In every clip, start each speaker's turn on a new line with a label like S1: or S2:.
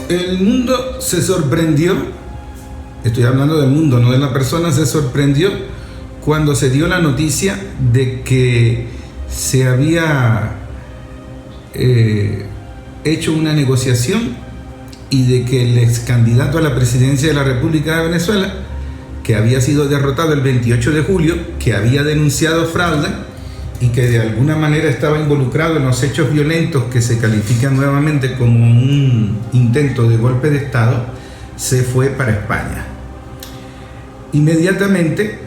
S1: el mundo se sorprendió, estoy hablando del mundo, no de la persona, se sorprendió cuando se dio la noticia de que se había hecho una negociación y de que el ex candidato a la presidencia de la República de Venezuela, que había sido derrotado el 28 de julio, que había denunciado fraude y que de alguna manera estaba involucrado en los hechos violentos que se califican nuevamente como un intento de golpe de Estado, se fue para España. Inmediatamente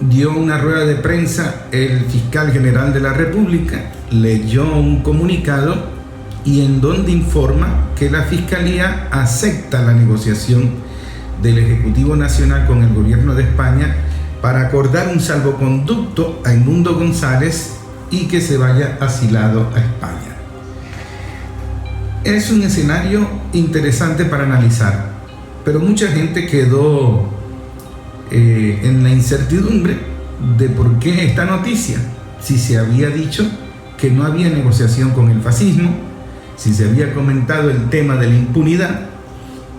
S1: dio una rueda de prensa el fiscal general de la República, leyó un comunicado y en donde informa que la Fiscalía acepta la negociación del Ejecutivo Nacional con el Gobierno de España para acordar un salvoconducto a Edmundo González y que se vaya asilado a España. Es un escenario interesante para analizar, pero mucha gente quedó en la incertidumbre de por qué esta noticia, si se había dicho que no había negociación con el fascismo, si se había comentado el tema de la impunidad,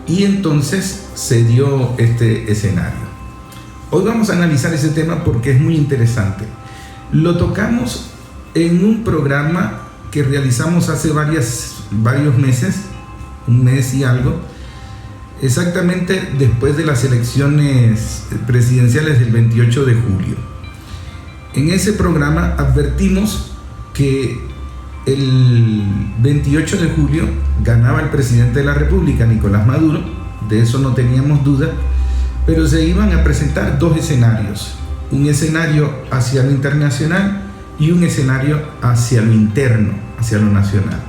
S1: y entonces se dio este escenario. Hoy vamos a analizar ese tema porque es muy interesante. Lo tocamos en un programa que realizamos hace varios meses, un mes y algo, exactamente después de las elecciones presidenciales del 28 de julio. En ese programa advertimos que el 28 de julio ganaba el presidente de la República, Nicolás Maduro, de eso no teníamos duda, pero se iban a presentar dos escenarios, un escenario hacia lo internacional y un escenario hacia lo interno, hacia lo nacional.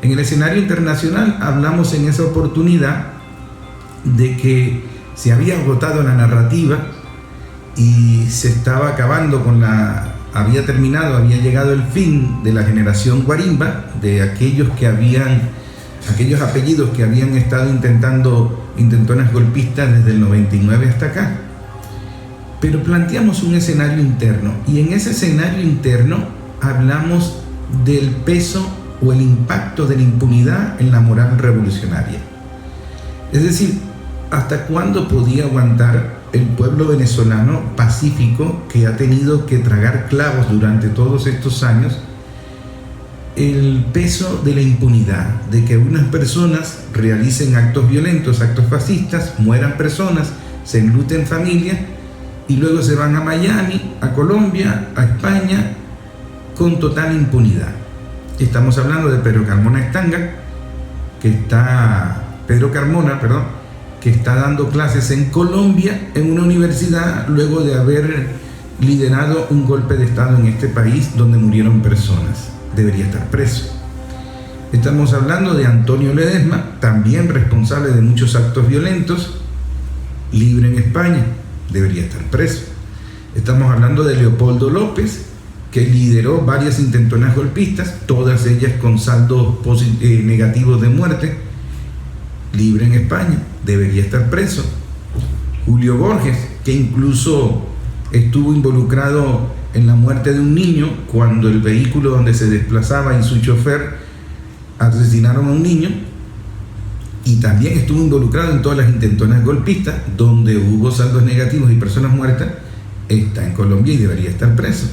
S1: En el escenario internacional hablamos en esa oportunidad de que se había agotado la narrativa y se estaba acabando con había llegado el fin de la generación guarimba, de aquellos apellidos que habían estado intentando intentonas golpistas desde el 99 hasta acá. Pero planteamos un escenario interno, y en ese escenario interno hablamos del peso o el impacto de la impunidad en la moral revolucionaria. Es decir, ¿hasta cuándo podía aguantar el pueblo venezolano pacífico, que ha tenido que tragar clavos durante todos estos años, el peso de la impunidad, de que unas personas realicen actos violentos, actos fascistas, mueran personas, se enluten familias y luego se van a Miami, a Colombia, a España, con total impunidad? Estamos hablando de Pedro Carmona Estanga, que está dando clases en Colombia en una universidad luego de haber liderado un golpe de Estado en este país donde murieron personas. Debería estar preso. Estamos hablando de Antonio Ledesma, también responsable de muchos actos violentos, libre en España, debería estar preso. Estamos hablando de Leopoldo López, que lideró varias intentonas golpistas, todas ellas con saldos negativos de muerte, libre en España, debería estar preso. Julio Borges, que incluso estuvo involucrado en la muerte de un niño cuando el vehículo donde se desplazaba y su chofer asesinaron a un niño, y también estuvo involucrado en todas las intentonas golpistas donde hubo saldos negativos y personas muertas, está en Colombia y debería estar preso.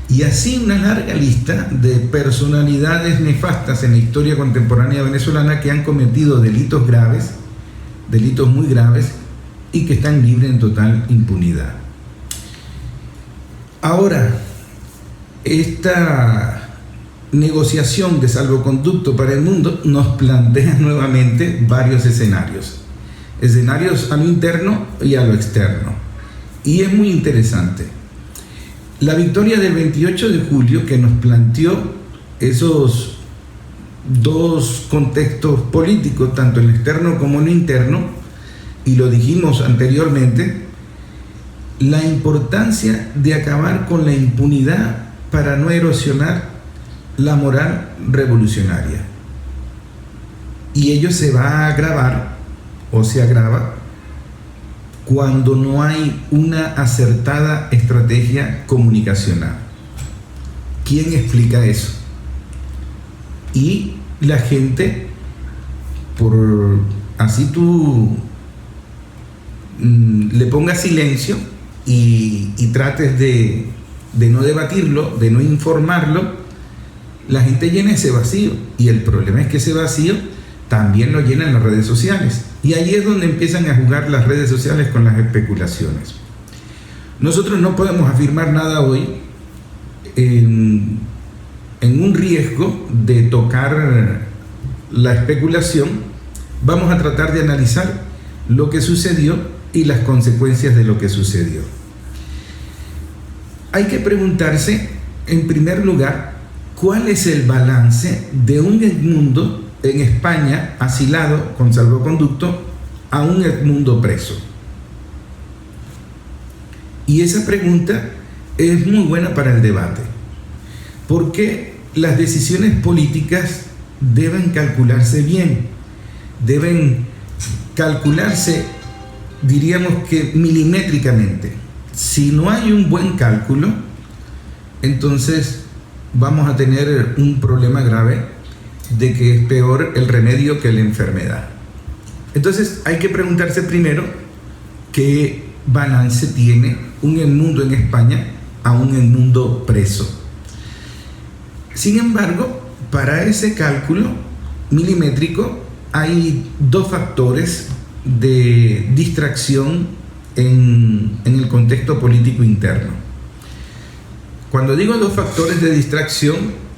S1: Y así una larga lista de personalidades nefastas en la historia contemporánea venezolana que han cometido delitos graves, delitos muy graves, y que están libres en total impunidad. Ahora, esta negociación de salvoconducto para el mundo nos plantea nuevamente varios escenarios a lo interno y a lo externo, y es muy interesante. La victoria del 28 de julio, que nos planteó esos dos contextos políticos, tanto el externo como el interno, y lo dijimos anteriormente, la importancia de acabar con la impunidad para no erosionar la moral revolucionaria. Y ello se va a agravar, o se agrava, cuando no hay una acertada estrategia comunicacional. ¿Quién explica eso? Y la gente por así tú le pongas silencio y trates de no debatirlo, de no informarlo, la gente llena ese vacío. Y el problema es que ese vacío también lo llenan las redes sociales. Y ahí es donde empiezan a jugar las redes sociales con las especulaciones. Nosotros no podemos afirmar nada hoy en un riesgo de tocar la especulación. Vamos a tratar de analizar lo que sucedió y las consecuencias de lo que sucedió. Hay que preguntarse, en primer lugar, ¿cuál es el balance de un Edmundo en España asilado con salvoconducto a un Edmundo preso? Y esa pregunta es muy buena para el debate, porque las decisiones políticas deben calcularse bien, deben calcularse, diríamos que milimétricamente. Si no hay un buen cálculo, entonces vamos a tener un problema grave de que es peor el remedio que la enfermedad. Entonces hay que preguntarse primero qué balance tiene un Edmundo en España a un Edmundo preso. Sin embargo, para ese cálculo milimétrico hay dos factores de distracción en el contexto político interno. Cuando digo dos factores de distracción,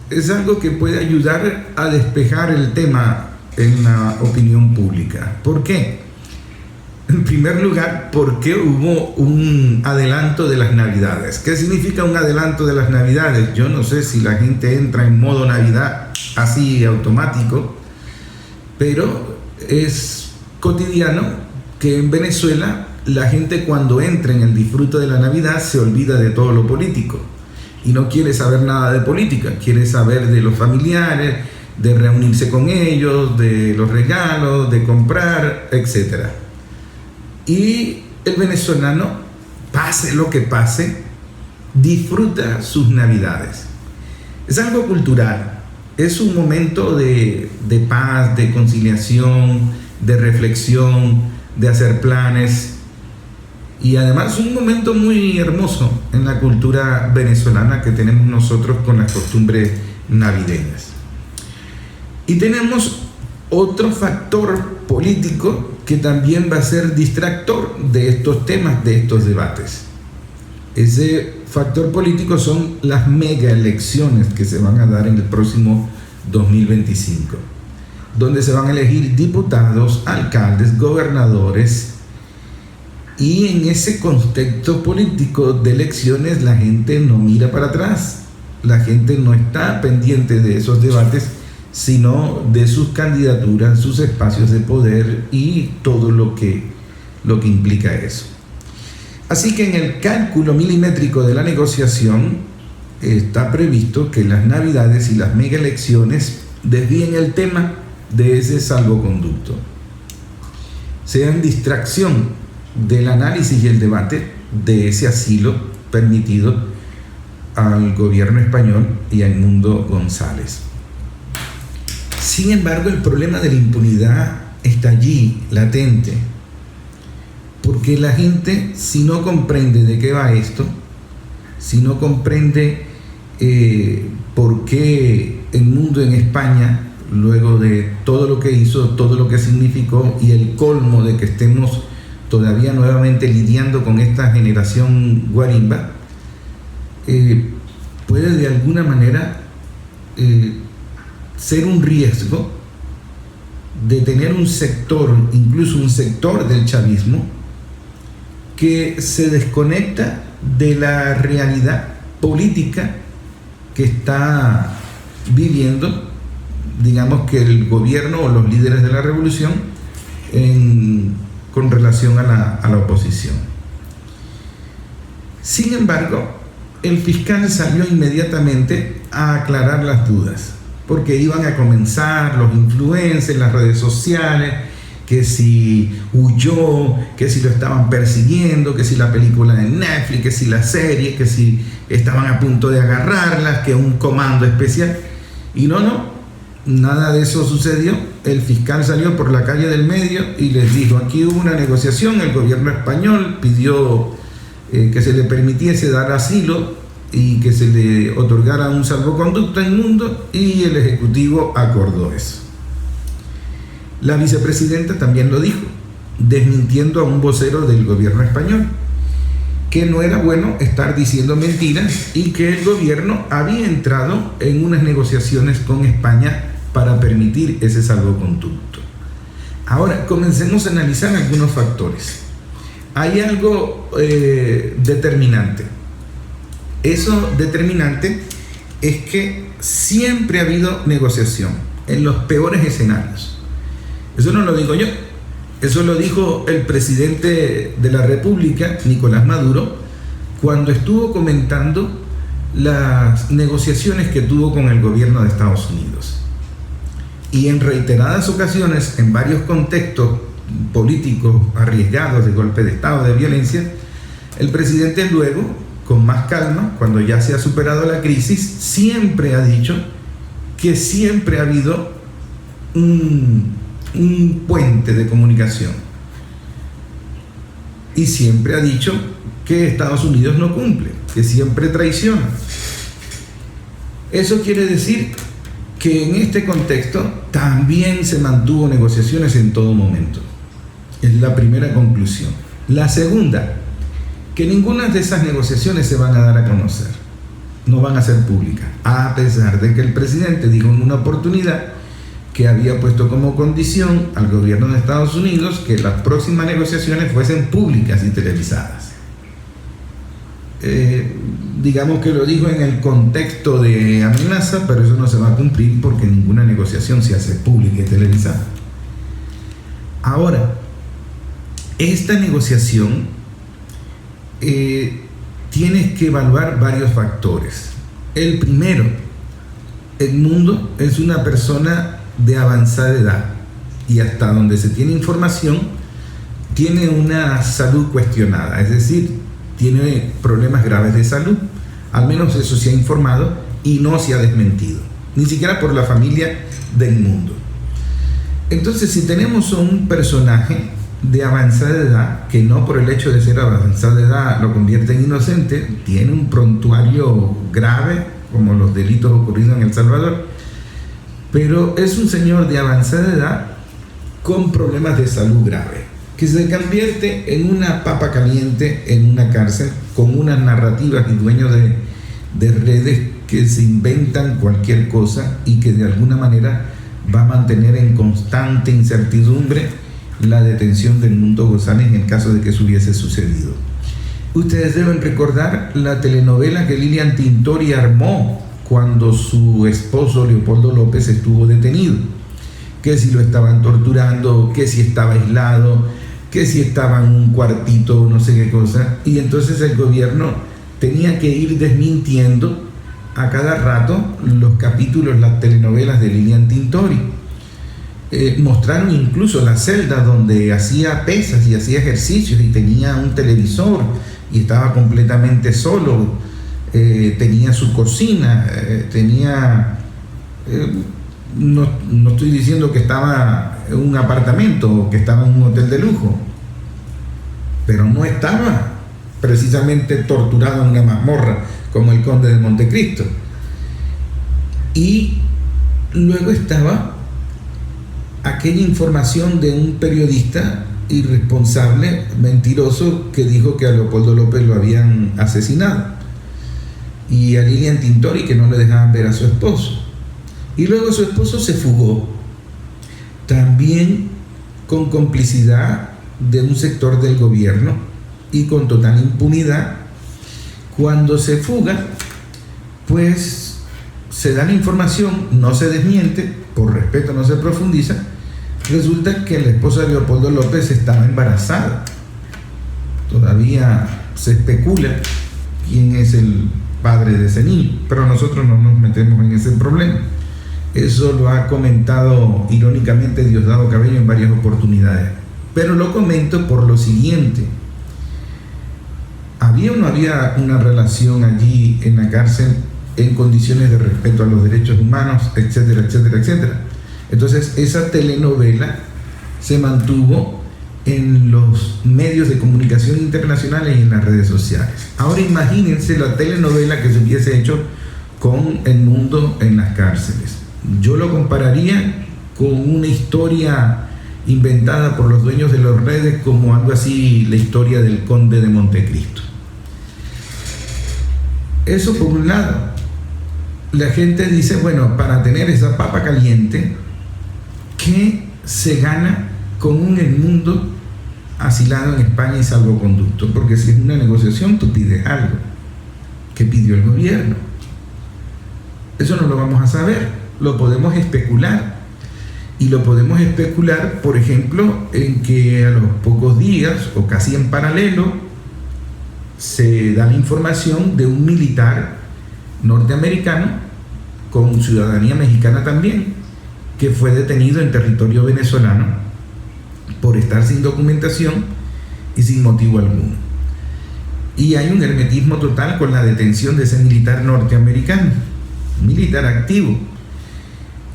S1: es algo que puede ayudar a despejar el tema en la opinión pública. ¿Por qué? En primer lugar, porque hubo un adelanto de las Navidades. ¿Qué significa un adelanto de las Navidades? Yo no sé si la gente entra en modo Navidad así automático, pero es cotidiano que en Venezuela la gente, cuando entra en el disfrute de la Navidad, se olvida de todo lo político y no quiere saber nada de política, quiere saber de los familiares, de reunirse con ellos, de los regalos, de comprar, etc. Y el venezolano, pase lo que pase, disfruta sus Navidades. Es algo cultural, es un momento de paz, de conciliación, de reflexión, de hacer planes. Y además un momento muy hermoso en la cultura venezolana que tenemos nosotros con las costumbres navideñas. Y tenemos otro factor político que también va a ser distractor de estos temas, de estos debates. Ese factor político son las mega elecciones que se van a dar en el próximo 2025, donde se van a elegir diputados, alcaldes, gobernadores. Y en ese contexto político de elecciones la gente no mira para atrás, la gente no está pendiente de esos debates, sino de sus candidaturas, sus espacios de poder y todo lo que implica eso. Así que en el cálculo milimétrico de la negociación está previsto que las Navidades y las mega elecciones desvíen el tema de ese salvoconducto, sean distracción del análisis y el debate de ese asilo permitido al gobierno español y a Edmundo González. Sin embargo, el problema de la impunidad está allí, latente, porque la gente, si no comprende de qué va esto, si no comprende por qué Edmundo en España, luego de todo lo que hizo, todo lo que significó y el colmo de que estemos todavía nuevamente lidiando con esta generación guarimba, puede de alguna manera ser un riesgo de tener un sector, incluso un sector del chavismo, que se desconecta de la realidad política que está viviendo, digamos que el gobierno o los líderes de la revolución con relación a la oposición. Sin embargo, el fiscal salió inmediatamente a aclarar las dudas, porque iban a comenzar los influencers, las redes sociales, que si huyó, que si lo estaban persiguiendo, que si la película de Netflix, que si la serie, que si estaban a punto de agarrarlas, que un comando especial. Y no, nada de eso sucedió. El fiscal salió por la calle del medio y les dijo: aquí hubo una negociación, el gobierno español pidió que se le permitiese dar asilo y que se le otorgara un salvoconducto inmundo, y el Ejecutivo acordó eso. La vicepresidenta también lo dijo, desmintiendo a un vocero del gobierno español, que no era bueno estar diciendo mentiras y que el gobierno había entrado en unas negociaciones con España para permitir ese salvoconducto. Ahora, comencemos a analizar algunos factores. Hay algo determinante. Eso determinante es que siempre ha habido negociación en los peores escenarios. Eso no lo digo yo. Eso lo dijo el presidente de la República, Nicolás Maduro, cuando estuvo comentando las negociaciones que tuvo con el gobierno de Estados Unidos. Y en reiteradas ocasiones, en varios contextos políticos arriesgados de golpe de Estado, de violencia, el presidente luego, con más calma, cuando ya se ha superado la crisis, siempre ha dicho que siempre ha habido un puente de comunicación, y siempre ha dicho que Estados Unidos no cumple, que siempre traiciona. Eso quiere decir que en este contexto también se mantuvo negociaciones en todo momento. Es la primera conclusión. La segunda, que ninguna de esas negociaciones se van a dar a conocer, no van a ser públicas, a pesar de que el presidente dijo en una oportunidad que había puesto como condición al gobierno de Estados Unidos que las próximas negociaciones fuesen públicas y televisadas. Digamos que lo dijo en el contexto de amenaza, pero eso no se va a cumplir porque ninguna negociación se hace pública y televisada. Ahora, esta negociación tienes que evaluar varios factores. El primero, Edmundo es una persona de avanzada edad y, hasta donde se tiene información, tiene una salud cuestionada, es decir, tiene problemas graves de salud. Al menos eso se ha informado y no se ha desmentido, ni siquiera por la familia de Edmundo. Entonces, si tenemos a un personaje de avanzada edad, que no por el hecho de ser avanzada edad lo convierte en inocente, tiene un prontuario grave como los delitos ocurridos en El Salvador, pero es un señor de avanzada edad con problemas de salud grave, que se convierte en una papa caliente en una cárcel, con unas narrativas y dueños de redes que se inventan cualquier cosa y que de alguna manera va a mantener en constante incertidumbre la detención de Edmundo González en el caso de que eso hubiese sucedido. Ustedes deben recordar la telenovela que Lilian Tintori armó cuando su esposo Leopoldo López estuvo detenido, que si lo estaban torturando, que si estaba aislado, que si estaba en un cuartito, no sé qué cosa, y entonces el gobierno tenía que ir desmintiendo a cada rato los capítulos, las telenovelas de Lilian Tintori. Mostraron incluso la celda donde hacía pesas y hacía ejercicios y tenía un televisor y estaba completamente solo. Tenía su cocina, no estoy diciendo que estaba en un apartamento o que estaba en un hotel de lujo, pero no estaba precisamente torturado en una mazmorra como el conde de Montecristo. Y luego estaba aquella información de un periodista irresponsable, mentiroso, que dijo que a Leopoldo López lo habían asesinado, y a Lilian Tintori que no le dejaban ver a su esposo. Y luego su esposo se fugó, también con complicidad de un sector del gobierno y con total impunidad. Cuando se fuga, pues se da la información, no se desmiente, por respeto no se profundiza. Resulta que la esposa de Leopoldo López estaba embarazada. Todavía se especula quién es el padre de ese niño, pero nosotros no nos metemos en ese problema. Eso lo ha comentado irónicamente Diosdado Cabello en varias oportunidades, pero lo comento por lo siguiente: ¿había o no había una relación allí en la cárcel en condiciones de respeto a los derechos humanos, etcétera, etcétera, etcétera. Entonces, esa telenovela se mantuvo en los medios de comunicación internacionales y en las redes sociales. Ahora imagínense la telenovela que se hubiese hecho con el mundo en las cárceles. Yo lo compararía con una historia inventada por los dueños de las redes, como algo así, la historia del Conde de Montecristo. Eso por un lado. La gente dice, bueno, para tener esa papa caliente, ¿qué se gana con un Edmundo asilado en España y salvoconducto? Porque si es una negociación, tú pides algo. ¿Qué pidió el gobierno? Eso no lo vamos a saber, lo podemos especular. Y lo podemos especular, por ejemplo, en que a los pocos días, o casi en paralelo, se da la información de un militar norteamericano con ciudadanía mexicana también, que fue detenido en territorio venezolano por estar sin documentación y sin motivo alguno. Y hay un hermetismo total con la detención de ese militar norteamericano, militar activo.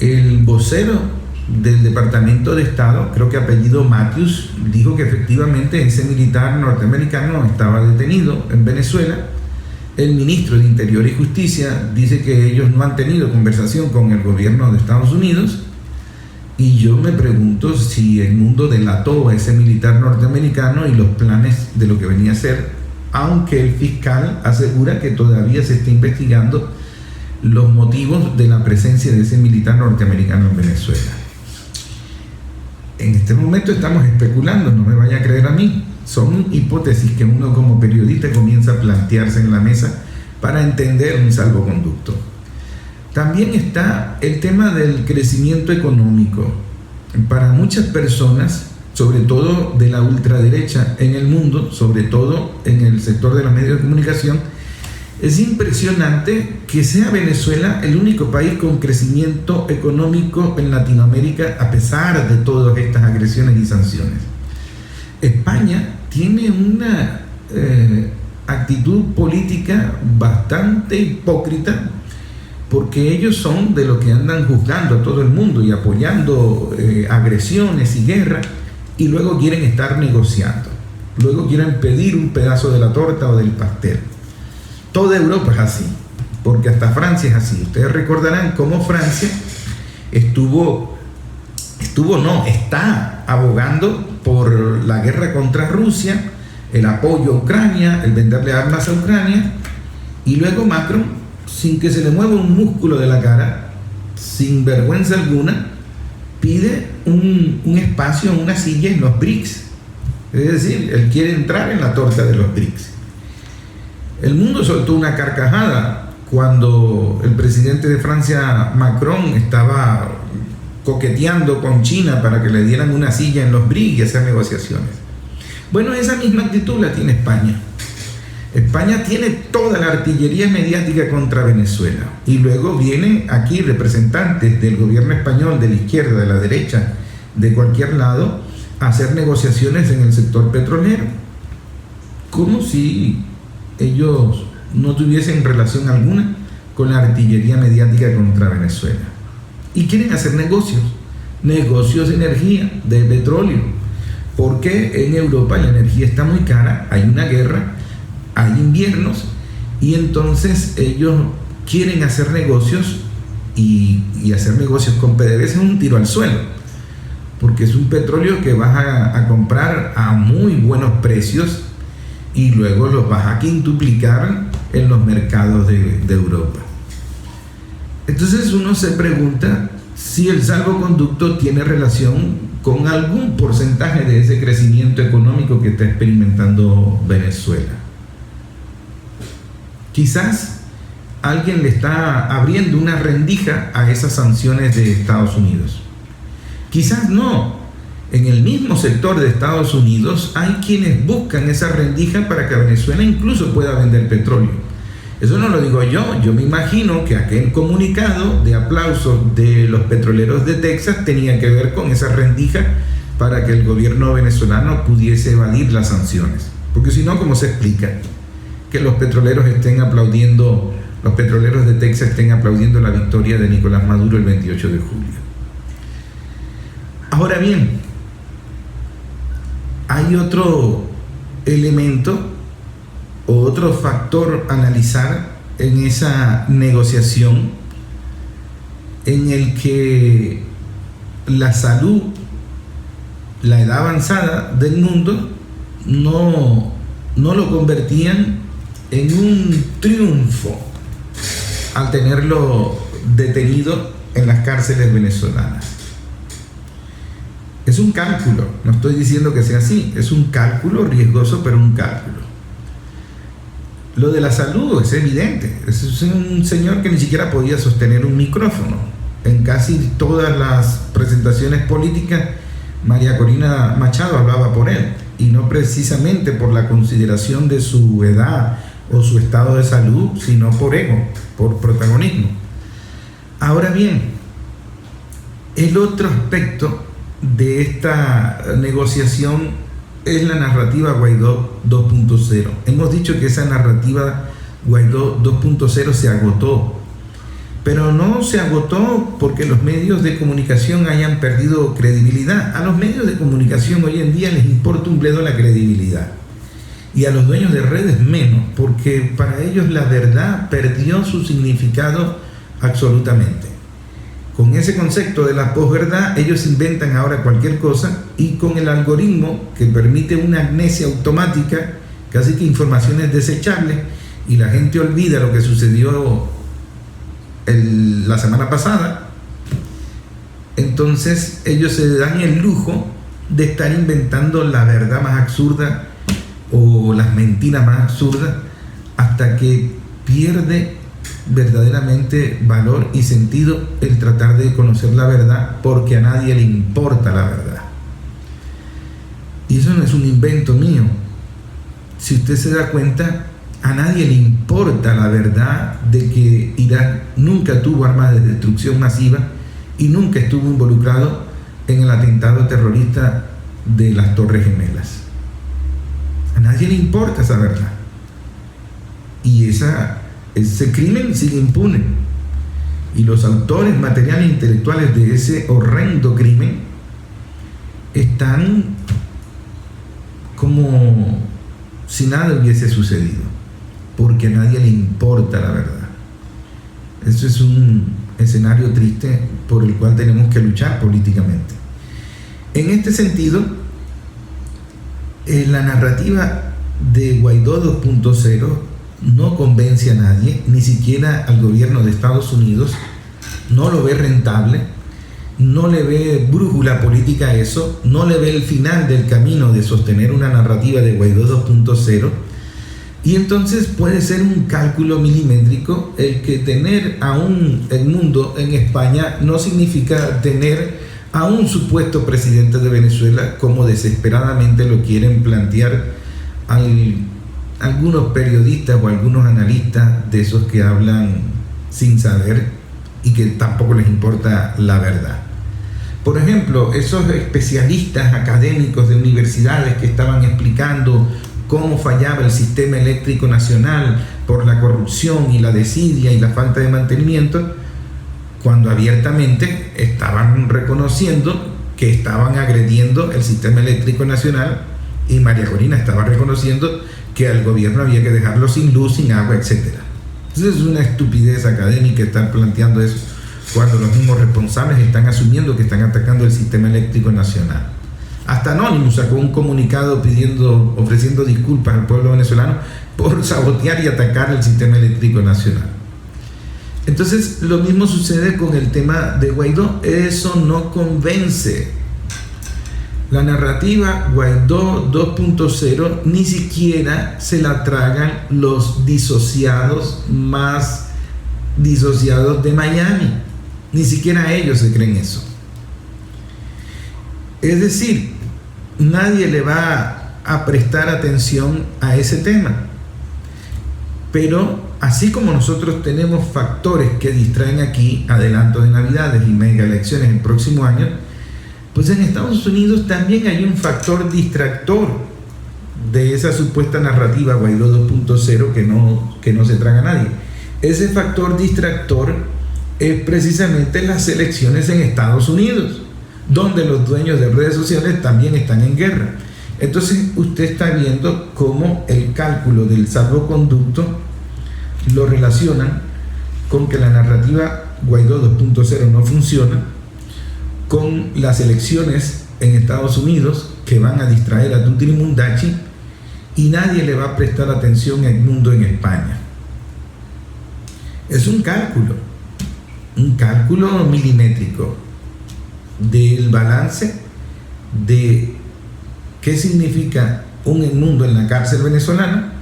S1: El vocero del Departamento de Estado, creo que apellido Matthews, dijo que efectivamente ese militar norteamericano estaba detenido en Venezuela. El ministro de Interior y Justicia dice que ellos no han tenido conversación con el gobierno de Estados Unidos, y yo me pregunto si el mundo delató a ese militar norteamericano y los planes de lo que venía a ser, aunque el fiscal asegura que todavía se está investigando los motivos de la presencia de ese militar norteamericano en Venezuela. En este momento estamos especulando, no me vaya a creer a mí. Son hipótesis que uno como periodista comienza a plantearse en la mesa para entender un salvoconducto. También está el tema del crecimiento económico. Para muchas personas, sobre todo de la ultraderecha en el mundo, sobre todo en el sector de los medios de comunicación, es impresionante que sea Venezuela el único país con crecimiento económico en Latinoamérica a pesar de todas estas agresiones y sanciones. España tiene una actitud política bastante hipócrita, porque ellos son de los que andan juzgando a todo el mundo y apoyando agresiones y guerras, y luego quieren estar negociando, luego quieren pedir un pedazo de la torta o del pastel. Toda Europa es así, porque hasta Francia es así. Ustedes recordarán cómo Francia está abogando por la guerra contra Rusia, el apoyo a Ucrania, el venderle armas a Ucrania, y luego Macron, sin que se le mueva un músculo de la cara, sin vergüenza alguna, pide un espacio, una silla en los BRICS. Es decir, él quiere entrar en la torta de los BRICS. El mundo soltó una carcajada cuando el presidente de Francia, Macron, estaba coqueteando con China para que le dieran una silla en los BRICS y hacer negociaciones. Bueno, esa misma actitud la tiene España. España tiene toda la artillería mediática contra Venezuela, y luego vienen aquí representantes del gobierno español, de la izquierda, de la derecha, de cualquier lado, a hacer negociaciones en el sector petrolero, como si ellos no tuviesen relación alguna con la artillería mediática contra Venezuela. Y quieren hacer negocios de energía, de petróleo, porque en Europa la energía está muy cara, hay una guerra, hay inviernos, y entonces ellos quieren hacer negocios, y hacer negocios con PDVSA es un tiro al suelo, porque es un petróleo que vas a comprar a muy buenos precios y luego los vas a quintuplicar en los mercados de Europa. Entonces uno se pregunta si el salvoconducto tiene relación con algún porcentaje de ese crecimiento económico que está experimentando Venezuela. Quizás alguien le está abriendo una rendija a esas sanciones de Estados Unidos. Quizás no. En el mismo sector de Estados Unidos hay quienes buscan esa rendija para que Venezuela incluso pueda vender petróleo. Eso no lo digo yo me imagino que aquel comunicado de aplauso de los petroleros de Texas tenía que ver con esa rendija para que el gobierno venezolano pudiese evadir las sanciones. Porque si no, ¿cómo se explica que los petroleros estén aplaudiendo los petroleros de Texas estén aplaudiendo la victoria de Nicolás Maduro el 28 de julio. Ahora bien, hay otro elemento o otro factor a analizar en esa negociación, en el que la salud, la edad avanzada del mundo no lo convertían en un triunfo al tenerlo detenido en las cárceles venezolanas. Es un cálculo, no estoy diciendo que sea así, es un cálculo riesgoso, pero un cálculo. Lo de la salud es evidente, es un señor que ni siquiera podía sostener un micrófono. En casi todas las presentaciones políticas, María Corina Machado hablaba por él, y no precisamente por la consideración de su edad o su estado de salud, sino por ego, por protagonismo. Ahora bien, el otro aspecto de esta negociación es la narrativa Guaidó 2.0. Hemos dicho que esa narrativa Guaidó 2.0 se agotó, pero no se agotó porque los medios de comunicación hayan perdido credibilidad. A los medios de comunicación hoy en día les importa un bledo la credibilidad, y a los dueños de redes menos, porque para ellos la verdad perdió su significado absolutamente. Con ese concepto de la posverdad, ellos inventan ahora cualquier cosa, y con el algoritmo que permite una amnesia automática, casi que informaciones desechables, y la gente olvida lo que sucedió la semana pasada. Entonces ellos se dan el lujo de estar inventando la verdad más absurda o las mentiras más absurdas, hasta que pierde verdaderamente valor y sentido el tratar de conocer la verdad, porque a nadie le importa la verdad. Y eso no es un invento mío. Si usted se da cuenta, a nadie le importa la verdad de que Irak nunca tuvo armas de destrucción masiva y nunca estuvo involucrado en el atentado terrorista de las Torres Gemelas. A nadie le importa esa verdad. Y ese crimen sigue impune. Y los autores materiales e intelectuales de ese horrendo crimen están como si nada hubiese sucedido, porque a nadie le importa la verdad. Eso es un escenario triste por el cual tenemos que luchar políticamente. En este sentido, la narrativa de Guaidó 2.0 no convence a nadie, ni siquiera al gobierno de Estados Unidos. No lo ve rentable, no le ve brújula política a eso, no le ve el final del camino de sostener una narrativa de Guaidó 2.0. Y entonces puede ser un cálculo milimétrico el que tener a un Edmundo en España no significa tener a un supuesto presidente de Venezuela, como desesperadamente lo quieren plantear algunos periodistas o algunos analistas de esos que hablan sin saber y que tampoco les importa la verdad. Por ejemplo, esos especialistas académicos de universidades que estaban explicando cómo fallaba el sistema eléctrico nacional por la corrupción y la desidia y la falta de mantenimiento, cuando abiertamente estaban reconociendo que estaban agrediendo el sistema eléctrico nacional, y María Corina estaba reconociendo que al gobierno había que dejarlo sin luz, sin agua, etc. Entonces es una estupidez académica estar planteando eso cuando los mismos responsables están asumiendo que están atacando el sistema eléctrico nacional. Hasta Anonymous sacó un comunicado ofreciendo disculpas al pueblo venezolano por sabotear y atacar el sistema eléctrico nacional. Entonces lo mismo sucede con el tema de Guaidó. Eso no convence. La narrativa Guaidó 2.0 ni siquiera se la tragan los disociados más disociados de Miami. Ni siquiera ellos se creen eso. Es decir, nadie le va a prestar atención a ese tema. Pero así como nosotros tenemos factores que distraen aquí, adelanto de Navidades y mega elecciones el próximo año, pues en Estados Unidos también hay un factor distractor de esa supuesta narrativa Guaidó 2.0 que no se traga a nadie. ese factor distractor es precisamente las elecciones en Estados Unidos, donde los dueños de redes sociales también están en guerra. Entonces usted está viendo cómo el cálculo del salvoconducto lo relacionan con que la narrativa Guaidó 2.0 no funciona, con las elecciones en Estados Unidos que van a distraer a Tutri Mundachi, y nadie le va a prestar atención a Edmundo en España. Es un cálculo milimétrico del balance de qué significa un Edmundo en la cárcel venezolana,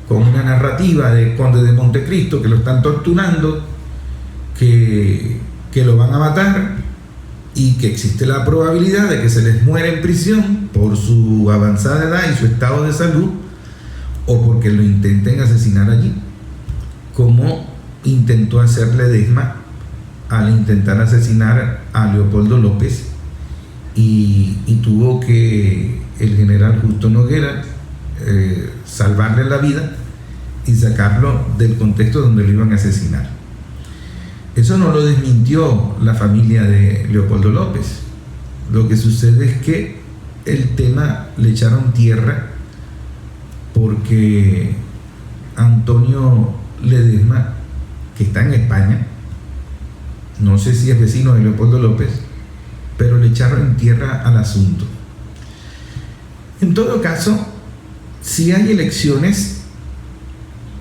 S1: con una narrativa de Conde de Montecristo que lo están torturando, que lo van a matar y que existe la probabilidad de que se les muera en prisión por su avanzada edad y su estado de salud, o porque lo intenten asesinar allí, como intentó hacer Ledesma al intentar asesinar a Leopoldo López, y tuvo que el general Justo Noguera salvarle la vida y sacarlo del contexto donde lo iban a asesinar. Eso no lo desmintió la familia de Leopoldo López. Lo que sucede es que el tema le echaron tierra porque Antonio Ledesma, que está en España, no sé si es vecino de Leopoldo López, pero le echaron tierra al asunto. En todo caso, si hay elecciones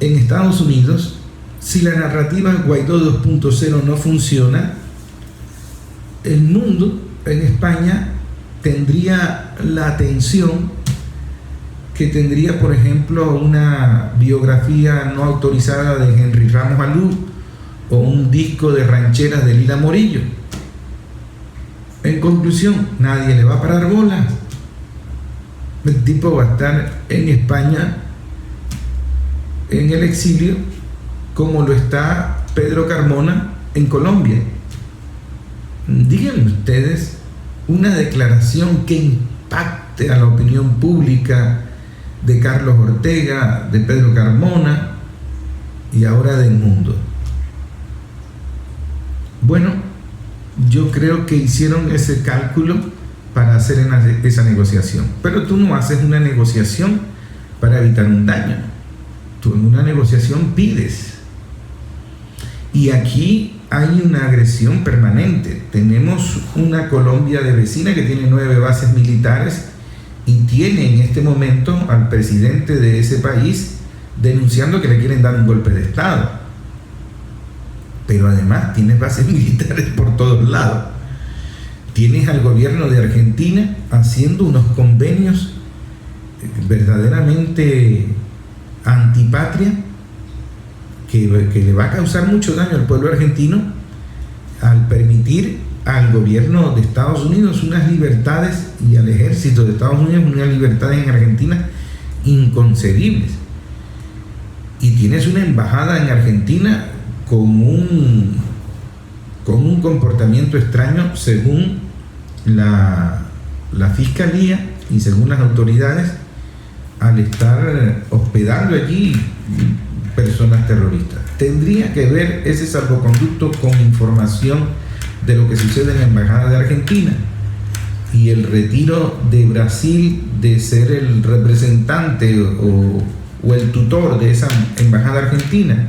S1: en Estados Unidos, si la narrativa Guaidó 2.0 no funciona, el mundo en España tendría la atención que tendría, por ejemplo, una biografía no autorizada de Henry Ramos Alú o un disco de rancheras de Lila Morillo. En conclusión, nadie le va a parar bolas. El tipo va a estar en España en el exilio, como lo está Pedro Carmona en Colombia. Díganme ustedes una declaración que impacte a la opinión pública de Carlos Ortega, de Pedro Carmona y ahora de Edmundo. Bueno, yo creo que hicieron ese cálculo para hacer esa negociación, pero tú no haces una negociación para evitar un daño. Tú en una negociación pides. Y aquí hay una agresión permanente. Tenemos una Colombia de vecina que tiene 9 bases militares y tiene en este momento al presidente de ese país denunciando que le quieren dar un golpe de Estado. Pero además tienes bases militares por todos lados. Tienes al gobierno de Argentina haciendo unos convenios verdaderamente antipatria, que le va a causar mucho daño al pueblo argentino al permitir al gobierno de Estados Unidos unas libertades y al ejército de Estados Unidos unas libertades en Argentina inconcebibles. Y tienes una embajada en Argentina con un comportamiento extraño según la fiscalía y según las autoridades, al estar hospedando allí personas terroristas. Tendría que ver ese salvoconducto con información de lo que sucede en la embajada de Argentina y el retiro de Brasil de ser el representante o el tutor de esa embajada argentina.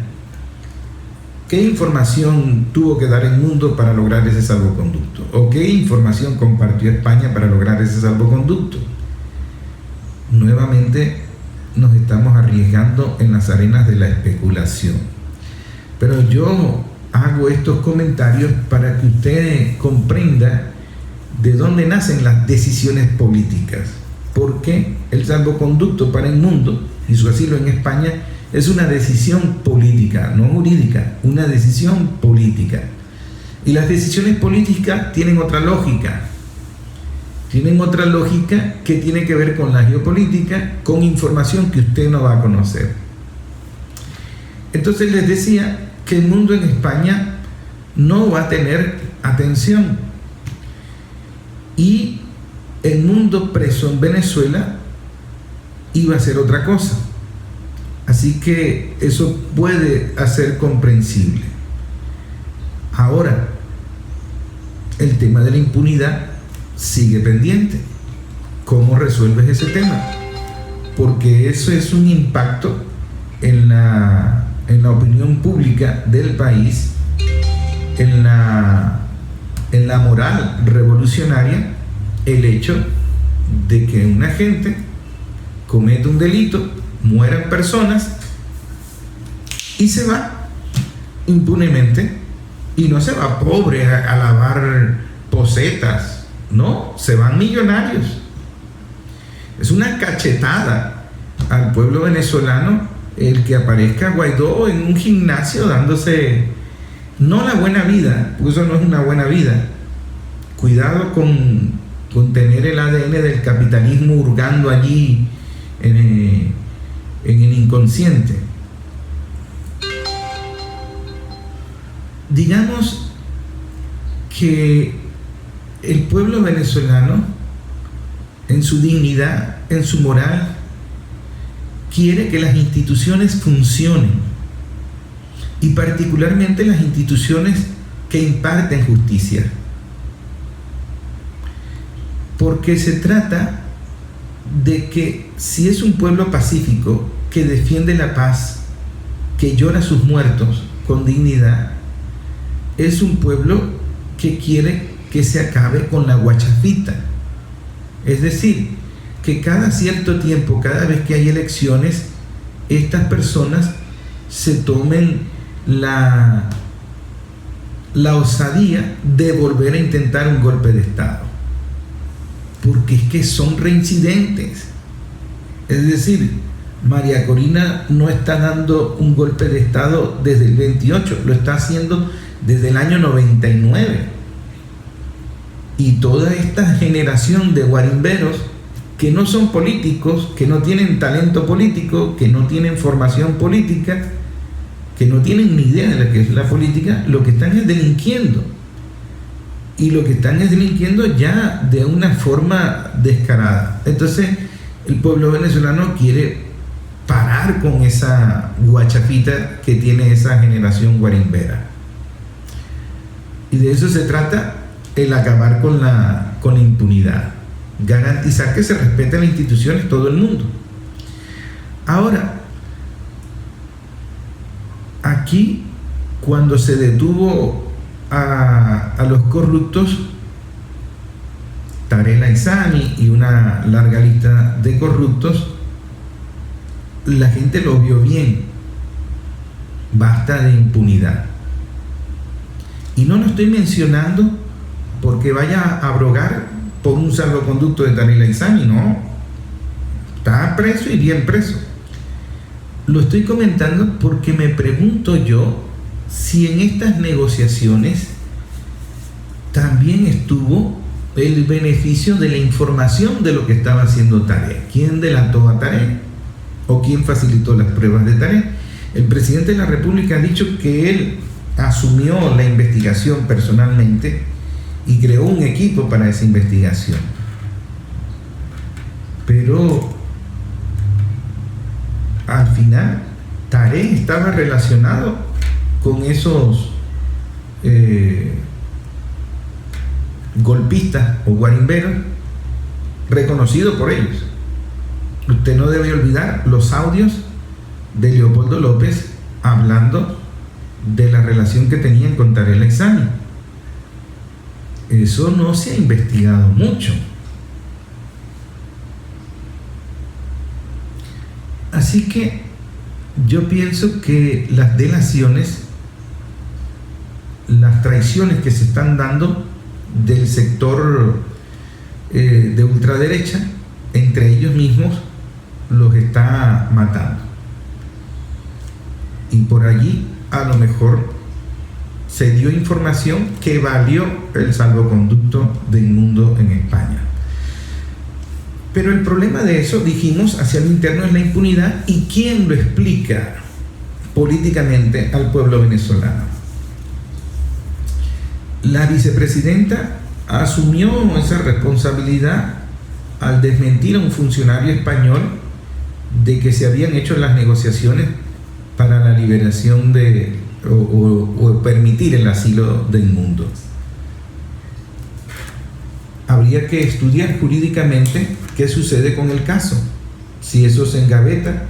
S1: ¿Qué información tuvo que dar el mundo para lograr ese salvoconducto? ¿O qué información compartió España para lograr ese salvoconducto? Nuevamente nos estamos arriesgando en las arenas de la especulación. Pero yo hago estos comentarios para que usted comprenda de dónde nacen las decisiones políticas. Porque el salvoconducto para el mundo y su asilo en España es una decisión política, no jurídica, una decisión política. Y las decisiones políticas tienen otra lógica. Tienen otra lógica que tiene que ver con la geopolítica, con información que usted no va a conocer. Entonces les decía que el mundo en España no va a tener atención. Y el mundo preso en Venezuela iba a ser otra cosa. Así que eso puede hacer comprensible. Ahora, el tema de la impunidad sigue pendiente. ¿Cómo resuelves ese tema? Porque eso es un impacto en la opinión pública del país, en la moral revolucionaria, el hecho de que una gente comete un delito, mueran personas y se va impunemente, y no se va pobre a lavar posetas, no, se van millonarios. Es una cachetada al pueblo venezolano el que aparezca Guaidó en un gimnasio dándose, no la buena vida, porque eso no es una buena vida. Cuidado con tener el ADN del capitalismo hurgando allí en el inconsciente. Digamos que el pueblo venezolano, en su dignidad, en su moral, quiere que las instituciones funcionen, y particularmente las instituciones que imparten justicia, porque se trata de que si es un pueblo pacífico que defiende la paz, que llora a sus muertos con dignidad, es un pueblo que quiere que se acabe con la guachafita. Es decir, que cada cierto tiempo, cada vez que hay elecciones, estas personas se tomen la osadía de volver a intentar un golpe de Estado. Porque es que son reincidentes. Es decir, María Corina no está dando un golpe de Estado desde el 28, lo está haciendo desde el año 99. Y toda esta generación de guarimberos que no son políticos, que no tienen talento político, que no tienen formación política, que no tienen ni idea de lo que es la política, lo que están es delinquiendo. Y lo que están es delinquiendo ya de una forma descarada. Entonces, el pueblo venezolano quiere parar con esa guachafita que tiene esa generación guarimbera. Y de eso se trata el acabar con la impunidad. Garantizar que se respeten las instituciones todo el mundo. Ahora, aquí, cuando se detuvo a los corruptos, Tarek El Aissami y una larga lista de corruptos, la gente lo vio bien. Basta de impunidad. Y no lo estoy mencionando porque vaya a abrogar por un salvoconducto de Tarek El Aissami, no. Está preso y bien preso. Lo estoy comentando porque me pregunto yo si en estas negociaciones también estuvo el beneficio de la información de lo que estaba haciendo Tarek. ¿Quién delató a Tarek? ¿O quién facilitó las pruebas de Tarek? El presidente de la República ha dicho que él asumió la investigación personalmente y creó un equipo para esa investigación. Pero al final Tarek estaba relacionado con esos golpistas o guarimberos reconocidos por ellos. Usted no debe olvidar los audios de Leopoldo López hablando de la relación que tenían con Tarek El Aissami. Eso no se ha investigado mucho. Así que yo pienso que las delaciones, las traiciones que se están dando del sector de ultraderecha, entre ellos mismos, los está matando. Y por allí a lo mejor se dio información que valió el salvoconducto de Inmundo en España. Pero el problema de eso, dijimos, hacia el interno es la impunidad. ¿Y quién lo explica políticamente al pueblo venezolano? La vicepresidenta asumió esa responsabilidad al desmentir a un funcionario español de que se habían hecho las negociaciones para la liberación o permitir el asilo de inmundos. Habría que estudiar jurídicamente qué sucede con el caso, si eso se engaveta,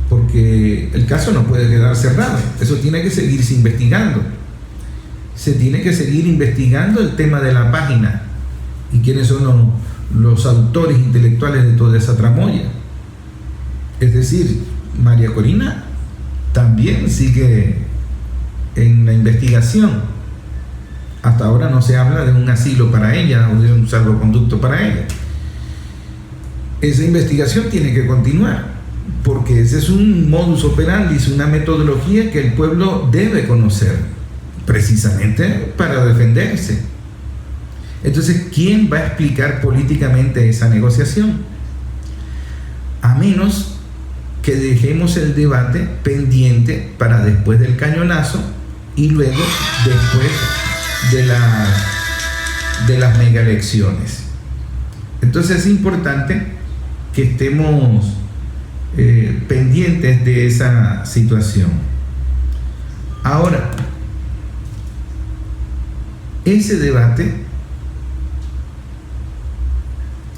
S1: porque el caso no puede quedar cerrado, eso tiene que seguirse investigando. Se tiene que seguir investigando el tema de la página y quiénes son los autores intelectuales de toda esa tramoya. Es decir, María Corina también sigue en la investigación. Hasta ahora no se habla de un asilo para ella o de un salvoconducto para ella. Esa investigación tiene que continuar, porque ese es un modus operandi, es una metodología que el pueblo debe conocer, precisamente para defenderse. Entonces, ¿quién va a explicar políticamente esa negociación? A menos que dejemos el debate pendiente para después del cañonazo y luego después de las mega elecciones. Entonces es importante que estemos pendientes de esa situación. Ahora, ese debate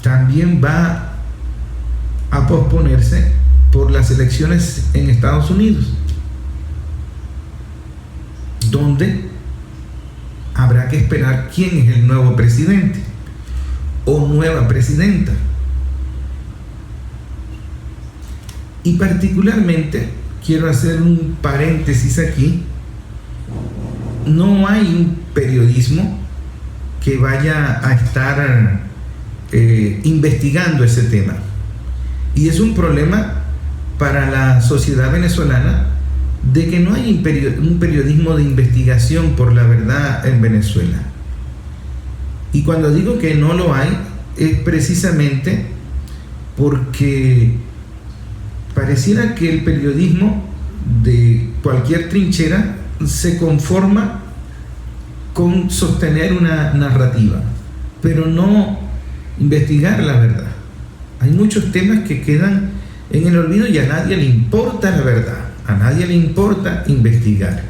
S1: también va a posponerse por las elecciones en Estados Unidos, donde habrá que esperar quién es el nuevo presidente o nueva presidenta. Y particularmente quiero hacer un paréntesis aquí. No hay un periodismo que vaya a estar investigando ese tema. Y es un problema para la sociedad venezolana de que no hay un periodismo de investigación por la verdad en Venezuela. Y cuando digo que no lo hay, es precisamente porque pareciera que el periodismo de cualquier trinchera se conforma con sostener una narrativa, pero no investigar la verdad. Hay muchos temas que quedan en el olvido y a nadie le importa la verdad, a nadie le importa investigar.